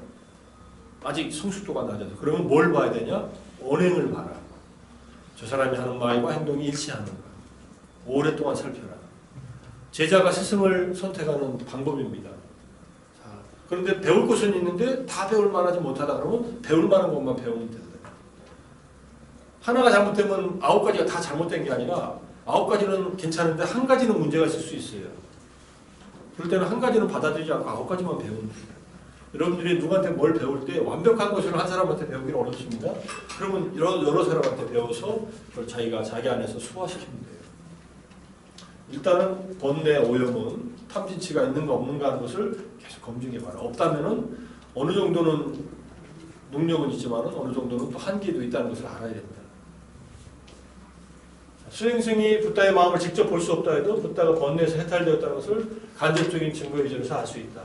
아직 성숙도가 낮아서. 그러면 뭘 봐야 되냐? 언행을 봐라. 저 사람이 하는 말과 행동이 일치하는가. 오랫동안 살펴라. 제자가 스승을 선택하는 방법입니다. 자, 그런데 배울 것은 있는데 다 배울 만하지 못하다 그러면 배울 만한 것만 배우면 된다. 하나가 잘못되면 9가지가 다 잘못된 게 아니라 9가지는 괜찮은데 한 가지는 문제가 있을 수 있어요. 그럴 때는 한 가지는 받아들이지 않고 9가지만 배우는 거예요. 여러분들이 누구한테 뭘 배울 때 완벽한 것을 한 사람한테 배우기는 어렵습니다. 그러면 여러 사람한테 배워서 그걸 자기가 자기 안에서 소화시키면 돼요. 일단은 번뇌, 오염은 탐진치가 있는가 없는가 하는 것을 계속 검증해봐라. 없다면은 어느 정도는 능력은 있지만 어느 정도는 또 한계도 있다는 것을 알아야 됩니다. 수행승이 붓다의 마음을 직접 볼 수 없다 해도 붓다가 번뇌에서 해탈되었다는 것을 간접적인 증거에 의존해서 알 수 있다.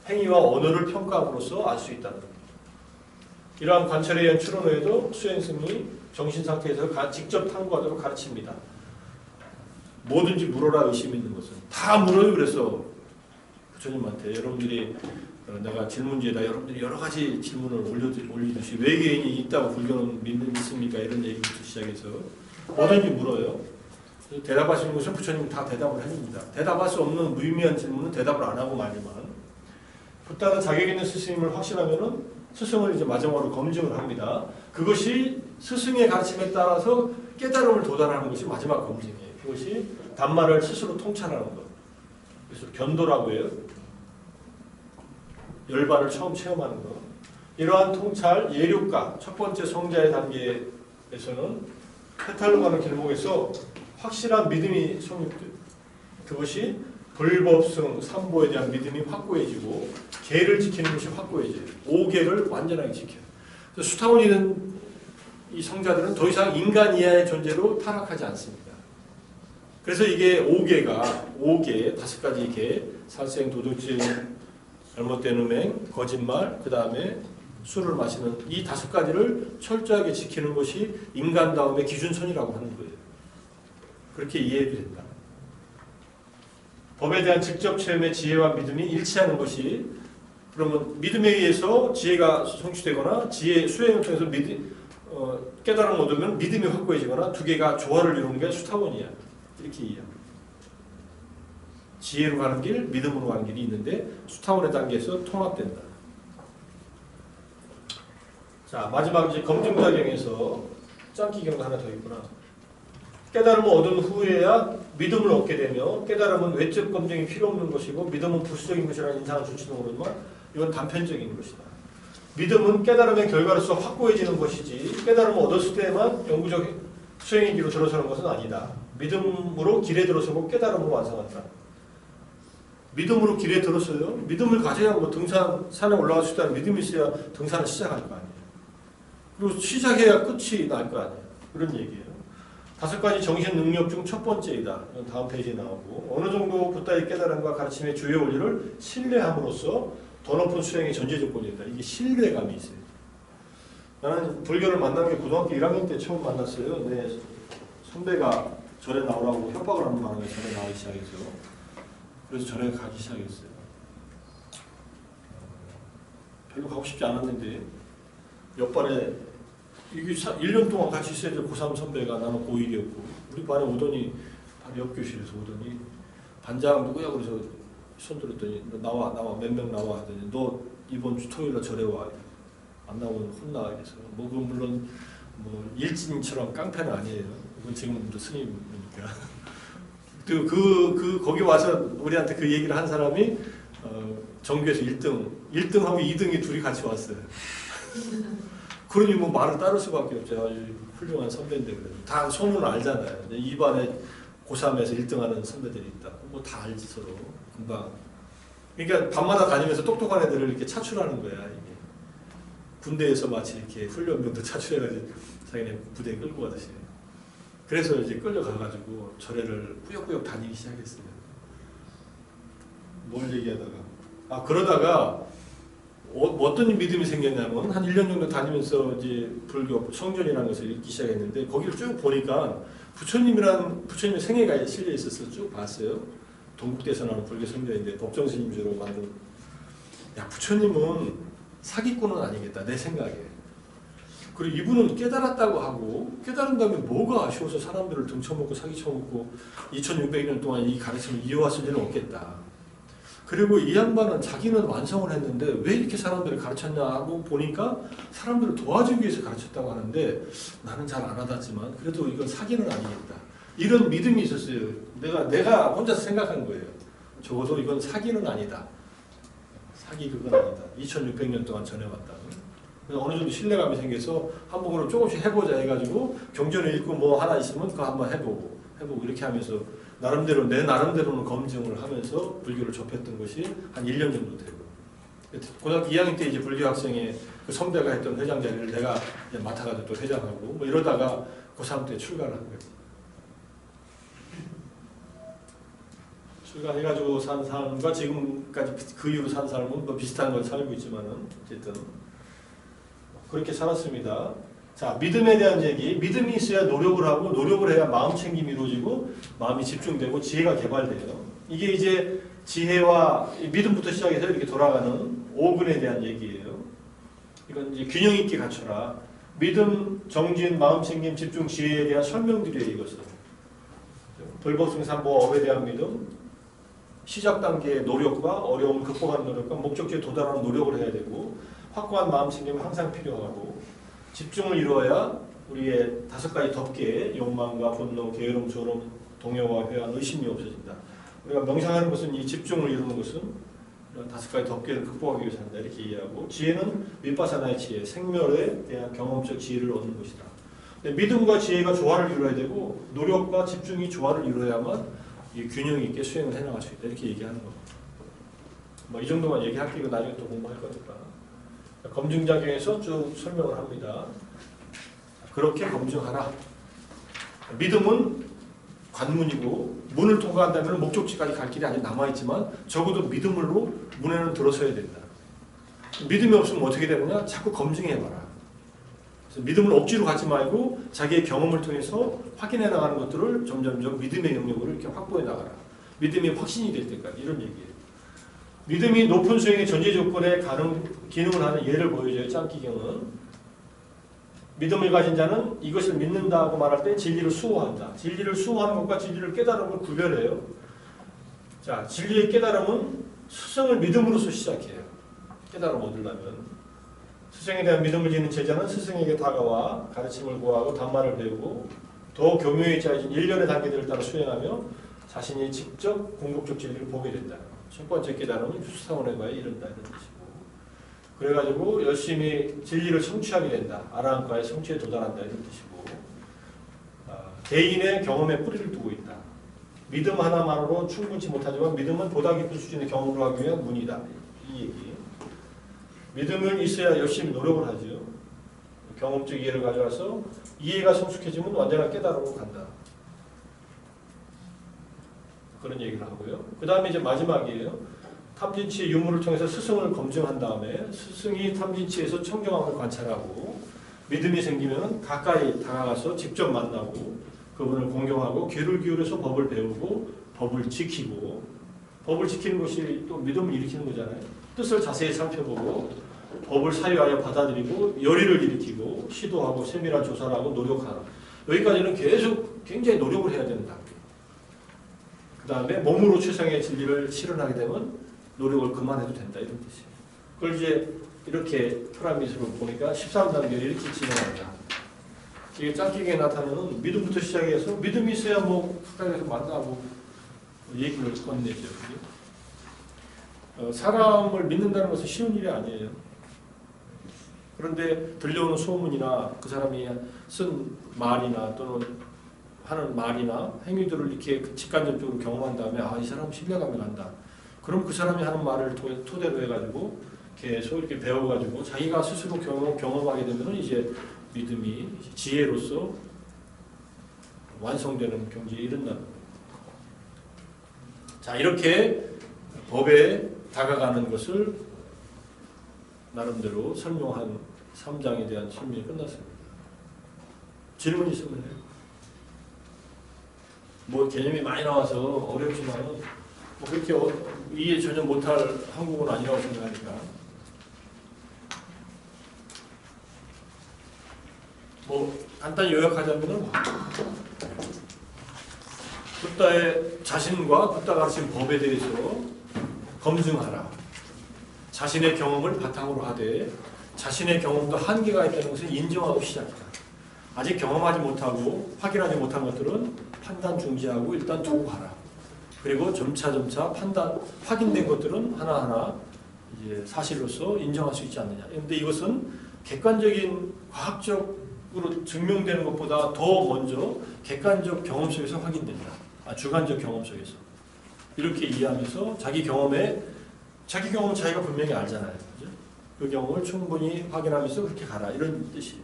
행위와 언어를 평가함으로써 알 수 있다는 겁니다. 이러한 관찰에 의한 추론 외에도 수행승이 정신 상태에서 직접 탐구하도록 가르칩니다. 뭐든지 물어라 의심 있는 것은. 다 물어요. 그래서 부처님한테 여러분들이 내가 질문지에다 여러분들이 여러 가지 질문을 올리듯이 외계인이 있다고 불교는 믿습니까? 이런 얘기부터 시작해서 뭐든지 물어요. 대답하시는 것은 부처님이 다 대답을 해줍니다. 대답할 수 없는 무의미한 질문은 대답을 안 하고 말이만. 붓다는 자격 있는 스승임을 확신하면은 스승을 이제 마지막으로 검증을 합니다. 그것이 스승의 가르침에 따라서 깨달음을 도달하는 것이 마지막 검증이에요. 그것이 단말을 스스로 통찰하는 것. 그래서 견도라고 해요. 열반을 처음 체험하는 것. 이러한 통찰, 예륙가, 첫 번째 성자의 단계에서는 해탈로 가는 길목에서 확실한 믿음이 성립돼요. 그것이 불법승, 삼보에 대한 믿음이 확고해지고 계를 지키는 것이 확고해져요. 5계를 완전하게 지켜요. 수타원이 된 이 성자들은 더 이상 인간 이하의 존재로 타락하지 않습니다. 그래서 이게 5계, 5가지 계, 살생, 도둑질, 잘못된 음행, 거짓말, 그 다음에 술을 마시는 이 5가지를 철저하게 지키는 것이 인간다움의 기준선이라고 하는 거예요. 그렇게 이해해도 된다. 법에 대한 직접 체험의 지혜와 믿음이 일치하는 것이, 그러면 믿음에 의해서 지혜가 성취되거나 지혜 수행을 통해서 깨달음을 얻으면 믿음이 확고해지거나 두 개가 조화를 이루는 게 수타원이야. 이렇게 이해합니다. 지혜로 가는 길, 믿음으로 가는 길이 있는데 수타원의 단계에서 통합된다. 자, 마지막 이제 검증작용에서 짱기 경도 하나 더 있구나. 깨달음을 얻은 후에야 믿음을 얻게 되며, 깨달음은 외적 검증이 필요 없는 것이고 믿음은 부수적인 것이라는 인상을 줄지도 모르지만 이건 단편적인 것이다. 믿음은 깨달음의 결과로서 확고해지는 것이지 깨달음을 얻었을 때만 영구적 수행의 길로 들어서는 것은 아니다. 믿음으로 길에 들어서고 깨달음으로 완성한다. 믿음으로 길에 들었어요. 믿음을 가져야 뭐 산에 올라갈 수 있다는 믿음이 있어야 등산을 시작할 거 아니에요. 그리고 시작해야 끝이 날 거 아니에요. 그런 얘기예요. 5가지 정신 능력 중 첫 번째이다. 이건 다음 페이지에 나오고, 어느 정도 붓다의 깨달음과 가르침의 주요 원리를 신뢰함으로써 더 높은 수행의 전제 조건이다. 이게 신뢰감이 있어요. 나는 불교를 만난 게 고등학교 1학년 때 처음 만났어요. 내 선배가 절에 나오라고 협박을 하는 바람에 절에 나오기 시작해서, 그래서 절에 가기 시작했어요. 별로 가고 싶지 않았는데 옆반에 이게 1년 동안 같이 있어야 될 고3 선배가, 나는 고1이었고 우리 반에 오더니, 바로 옆 교실에서 오더니 반장 누구야? 그래서 손 들었더니 나와 몇 명 나와 하더니 너 이번 주 토요일날 절에 와. 안 나오면 혼나. 그래서 뭐 그건 물론 뭐 일진처럼 깡패는 아니에요. 이건 지금도 스님이니까. 거기 와서 우리한테 그 얘기를 한 사람이 정규에서 1등하고 2등이 둘이 같이 왔어요. 그러니 뭐 말을 따를 수밖에 없죠. 훌륭한 선배인데 그래도 다 소문을 알잖아요. 이 반에 고3에서 1등하는 선배들이 있다. 뭐 다 알지 서로. 금방. 그러니까 밤마다 다니면서 똑똑한 애들을 이렇게 차출하는 거야. 이게. 군대에서 마치 이렇게 훈련병도 차출해가지고 자기네 부대에 끌고 가듯이. 그래서 이제 끌려가가지고 절에를 꾸역꾸역 다니기 시작했어요. 뭘 얘기하다가. 그러다가 어떤 믿음이 생겼냐면, 한 1년 정도 다니면서 이제 불교 성전이라는 것을 읽기 시작했는데, 거기를 쭉 보니까 부처님의 생애가 실려 있어서 쭉 봤어요. 동국대에서 나오는 불교 성전인데 법정 스님주로 만든. 야, 부처님은 사기꾼은 아니겠다 내 생각에. 그리고 이분은 깨달았다고 하고, 깨달은 다음에 뭐가 아쉬워서 사람들을 등쳐먹고 사기쳐먹고 2600년 동안 이 가르침을 이어왔을 일은 없겠다. 그리고 이 양반은 자기는 완성을 했는데 왜 이렇게 사람들을 가르쳤냐 하고 보니까 사람들을 도와주기 위해서 가르쳤다고 하는데, 나는 잘 안 와닿지만 그래도 이건 사기는 아니겠다. 이런 믿음이 있었어요. 내가 혼자서 생각한 거예요. 적어도 이건 사기는 아니다. 사기 그건 아니다. 2600년 동안 전해왔다. 그래서 어느 정도 신뢰감이 생겨서 한번 그럼 조금씩 해보자 해가지고 경전을 읽고 뭐 하나 있으면 그거 한번 해보고 이렇게 하면서 나름대로 내 나름대로는 검증을 하면서 불교를 접했던 것이 한 1년 정도 되고 고등학교 2학년 때 이제 불교 학생의 그 선배가 했던 회장 자리를 내가 이제 맡아가지고 또 회장하고 뭐 이러다가 고3 때 출가를 한 거예요. 출가해가지고 산 삶과 지금까지 그 이후로 산 삶은 뭐 비슷한 걸 살고 있지만은 어쨌든 그렇게 살았습니다. 자, 믿음에 대한 얘기. 믿음이 있어야 노력을 하고 노력을 해야 마음 챙김이 이루어지고 마음이 집중되고 지혜가 개발돼요. 이게 이제 지혜와 믿음부터 시작해서 이렇게 돌아가는 5근에 대한 얘기예요. 이건 이제 균형 있게 갖춰라. 믿음, 정진, 마음 챙김, 집중, 지혜에 대한 설명들이에요. 이것은. 불법승산보업에 대한 믿음, 시작 단계의 노력과 어려움을 극복하는 노력과 목적지에 도달하는 노력을 해야 되고 확고한 마음 챙김은 항상 필요하고 집중을 이루어야 우리의 5가지 덮개, 욕망과 분노, 게으름, 졸음, 동요와 회한, 의심이 없어진다. 우리가 명상하는 것은 이 집중을 이루는 것은 이런 5가지 덮개를 극복하기 위해서 한다. 이렇게 이해하고 지혜는 윗바사나의 지혜, 생멸에 대한 경험적 지혜를 얻는 것이다. 믿음과 지혜가 조화를 이루어야 되고 노력과 집중이 조화를 이루어야만 이 균형 있게 수행을 해나갈 수 있다. 이렇게 얘기하는 겁니다. 뭐 이 정도만 얘기할게요. 나중에 또 공부할 거니까. 검증작용에서 쭉 설명을 합니다. 그렇게 검증하라. 믿음은 관문이고 문을 통과한다면 목적지까지 갈 길이 아직 남아있지만 적어도 믿음으로 문에는 들어서야 된다. 믿음이 없으면 어떻게 되느냐? 자꾸 검증해봐라. 그래서 믿음을 억지로 갖지 말고 자기의 경험을 통해서 확인해 나가는 것들을 점점점 믿음의 영역으로 이렇게 확보해 나가라. 믿음이 확신이 될 때까지 이런 얘기예요. 믿음이 높은 수행의 전제 조건에 기능을 하는 예를 보여줘요. 짱기경은. 믿음을 가진 자는 이것을 믿는다고 말할 때 진리를 수호한다. 진리를 수호하는 것과 진리를 깨달은 걸 구별해요. 자, 진리의 깨달음은 스승을 믿음으로써 시작해요. 깨달음 얻으려면. 스승에 대한 믿음을 지닌 제자는 스승에게 다가와 가르침을 구하고 단말을 배우고 더 교묘히 짜여진 일련의 단계들을 따라 수행하며 자신이 직접 궁극적 진리를 보게 된다. 첫 번째 깨달음은 수사원에 가야 이른다 이런 뜻이고 그래가지고 열심히 진리를 성취하게 된다. 아라한과의 성취에 도달한다 이런 뜻이고 개인의 경험에 뿌리를 두고 있다. 믿음 하나만으로 충분치 못하지만 믿음은 보다 깊은 수준의 경험을 하기 위한 문이다. 이 얘기. 믿음은 있어야 열심히 노력을 하죠. 경험적 이해를 가져와서 이해가 성숙해지면 완전한 깨달음으로 간다. 그런 얘기를 하고요. 그 다음에 이제 마지막이에요. 탐진치의 유무를 통해서 스승을 검증한 다음에 스승이 탐진치에서 청정함을 관찰하고 믿음이 생기면 가까이 다가가서 직접 만나고 그분을 공경하고 귀를 기울여서 법을 배우고 법을 지키고 법을 지키는 것이 또 믿음을 일으키는 거잖아요. 뜻을 자세히 살펴보고 법을 사유하여 받아들이고 열의를 일으키고 시도하고 세밀한 조사를 하고 노력하라. 여기까지는 계속 굉장히 노력을 해야 되는 단계. 그 다음에 몸으로 최상의 진리를 실현하게 되면 노력을 그만해도 된다 이런 뜻이에요. 그걸 이제 이렇게 프라미스로 보니까 13단계를 이렇게 진행한다. 이게 짱기경에 나타나는 믿음부터 시작해서 믿음이 있어야 뭐 가까이서 만나고 얘기를 건네죠. 사람을 믿는다는 것은 쉬운 일이 아니에요. 그런데 들려오는 소문이나 그 사람이 쓴 말이나 또는 하는 말이나 행위들을 이렇게 직간접적으로 경험한 다음에 이 사람은 신뢰감이 간다. 그럼 그 사람이 하는 말을 토대로 해가지고 계속 이렇게 배워가지고 자기가 스스로 경험하게 되면 이제 믿음이 지혜로서 완성되는 경지에 이른다는 거예요. 자, 이렇게 법에 다가가는 것을 나름대로 설명한 3장에 대한 설명이 끝났습니다. 질문 있으면 해요. 뭐 개념이 많이 나와서 어렵지만 뭐 그렇게 이해 전혀 못할 한국어는 아니라고 생각하니까 뭐 간단히 요약하자면은 붓다의 자신과 붓다가 가르친 법에 대해서 검증하라. 자신의 경험을 바탕으로 하되 자신의 경험도 한계가 있다는 것을 인정하고 시작하라. 아직 경험하지 못하고 확인하지 못한 것들은 판단 중지하고 일단 두고 가라. 그리고 점차 판단 확인된 것들은 하나하나 이제 사실로서 인정할 수 있지 않느냐. 그런데 이것은 객관적인 과학적으로 증명되는 것보다 더 먼저 객관적 경험 속에서 확인된다. 주관적 경험 속에서. 이렇게 이해하면서 자기 경험은 자기가 분명히 알잖아요. 그죠? 그 경험을 충분히 확인하면서 그렇게 가라. 이런 뜻이에요.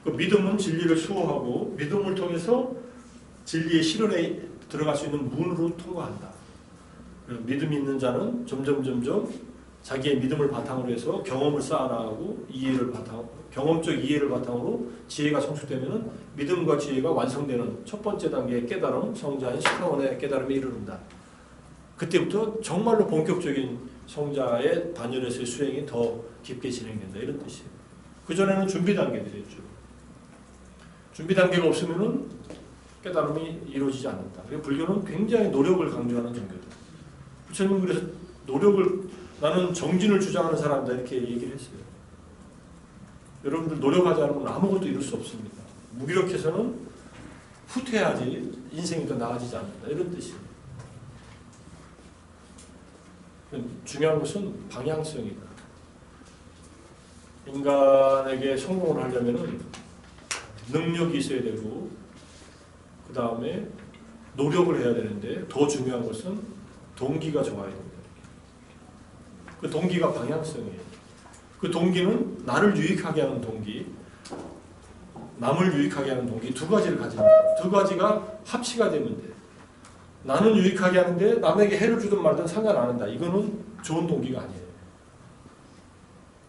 그 믿음은 진리를 수호하고 믿음을 통해서 진리의 실현에 들어갈 수 있는 문으로 통과한다. 믿음이 있는 자는 점점 자기의 믿음을 바탕으로 해서 경험을 쌓아나가고 경험적 이해를 바탕으로 지혜가 성숙되면 믿음과 지혜가 완성되는 첫 번째 단계의 깨달음, 성자인 시카원의 깨달음에 이르른다. 그때부터 정말로 본격적인 성자의 반열에서의 수행이 더 깊게 진행된다. 이런 뜻이에요. 그전에는 준비 단계들이었죠. 준비 단계가 없으면은 깨달음이 이루어지지 않는다. 그리고 불교는 굉장히 노력을 강조하는 종교다. 부처님 그래서 나는 정진을 주장하는 사람이다 이렇게 얘기를 했어요. 여러분들 노력하지 않으면 아무것도 이룰 수 없습니다. 무기력해서는 후퇴해야지 인생이 더 나아지지 않는다. 이런 뜻이에요. 중요한 것은 방향성이다. 인간에게 성공을 하려면 능력이 있어야 되고 그 다음에 노력을 해야 되는데 더 중요한 것은 동기가 좋아야 됩니다. 그 동기가 방향성이에요. 그 동기는 나를 유익하게 하는 동기, 남을 유익하게 하는 동기 두 가지를 가지는 거예요. 두 가지가 합치가 되면 돼요. 나는 유익하게 하는데 남에게 해를 주든 말든 상관 안 한다. 이거는 좋은 동기가 아니에요.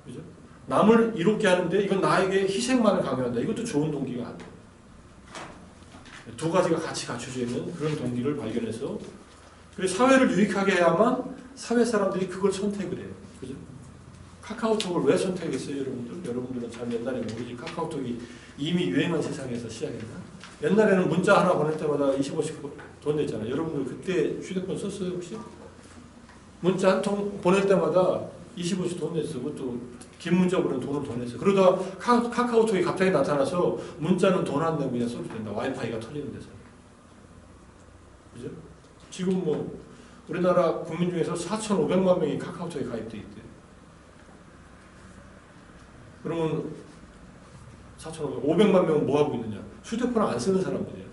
그죠? 남을 이롭게 하는데 이건 나에게 희생만을 강요한다. 이것도 좋은 동기가 아니에요. 두 가지가 같이 갖춰져 있는 그런 동기를 발견해서 그래서 사회를 유익하게 해야만 사회 사람들이 그걸 선택을 해요. 그죠? 카카오톡을 왜 선택했어요, 여러분들? 여러분들은 잘 옛날에 모르지. 카카오톡이 이미 유행한 세상에서 시작했나? 옛날에는 문자 하나 보낼 때마다 25씩 돈 냈잖아요. 여러분들 그때 휴대폰 썼어요, 혹시? 문자 한 통 보낼 때마다 25씩 돈 냈어. 그것도 긴 문자 보내면 돈을 더 냈어. 그러다 카카오톡이 갑자기 나타나서 문자는 돈 안 내고 그냥 써도 된다. 와이파이가 터지는 데서. 그죠? 지금 뭐 우리나라 국민 중에서 4,500만 명이 카카오톡에 가입돼 있대. 그러면 500만 명은 뭐 하고 있느냐? 휴대폰 안 쓰는 사람들이에요.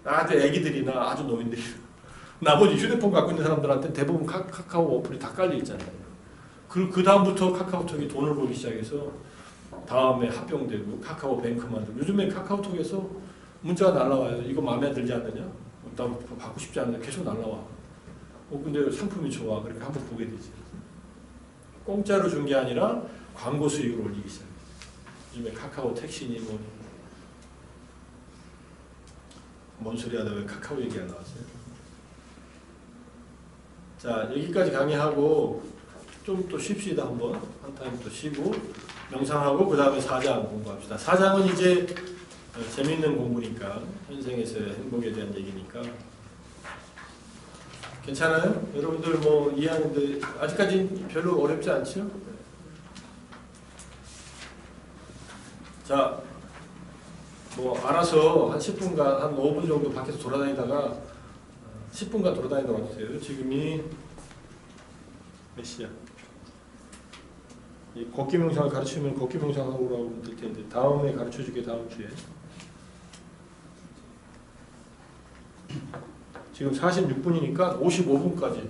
아주 애기들이나 아주 노인들이. 나머지 휴대폰 갖고 있는 사람들한테 대부분 카카오 어플이 다 깔려 있잖아요. 그 다음부터 카카오톡이 돈을 벌기 시작해서 다음에 합병되고 카카오뱅크 만들고 요즘에 카카오톡에서 문자가 날라와요. 이거 마음에 들지 않느냐? 나 받고 싶지 않느냐? 계속 날라와. 근데 상품이 좋아. 그렇게 한번 보게 되지. 공짜로 준 게 아니라 광고 수익을 올리기 시작해요. 요즘에 카카오 택시니 뭔 소리 하다 왜 카카오 얘기가 나왔어요? 자, 여기까지 강의하고 좀 또 쉽시다. 한번 한 타임 또 쉬고 명상하고 그 다음에 4장 공부합시다. 4장은 이제 재밌는 공부니까 현생에서의 행복에 대한 얘기니까 괜찮아요? 여러분들 뭐 이해하는데 아직까지 별로 어렵지 않죠? 자, 뭐 알아서 한 10분간 한 5분 정도 밖에서 돌아다니다가 10분간 돌아다니다 와주세요. 지금이 몇 시야? 이 걷기 명상을 가르치면 걷기 명상하고 오라고 될 텐데 다음에 가르쳐줄게. 다음 주에. 지금 46분이니까 55분까지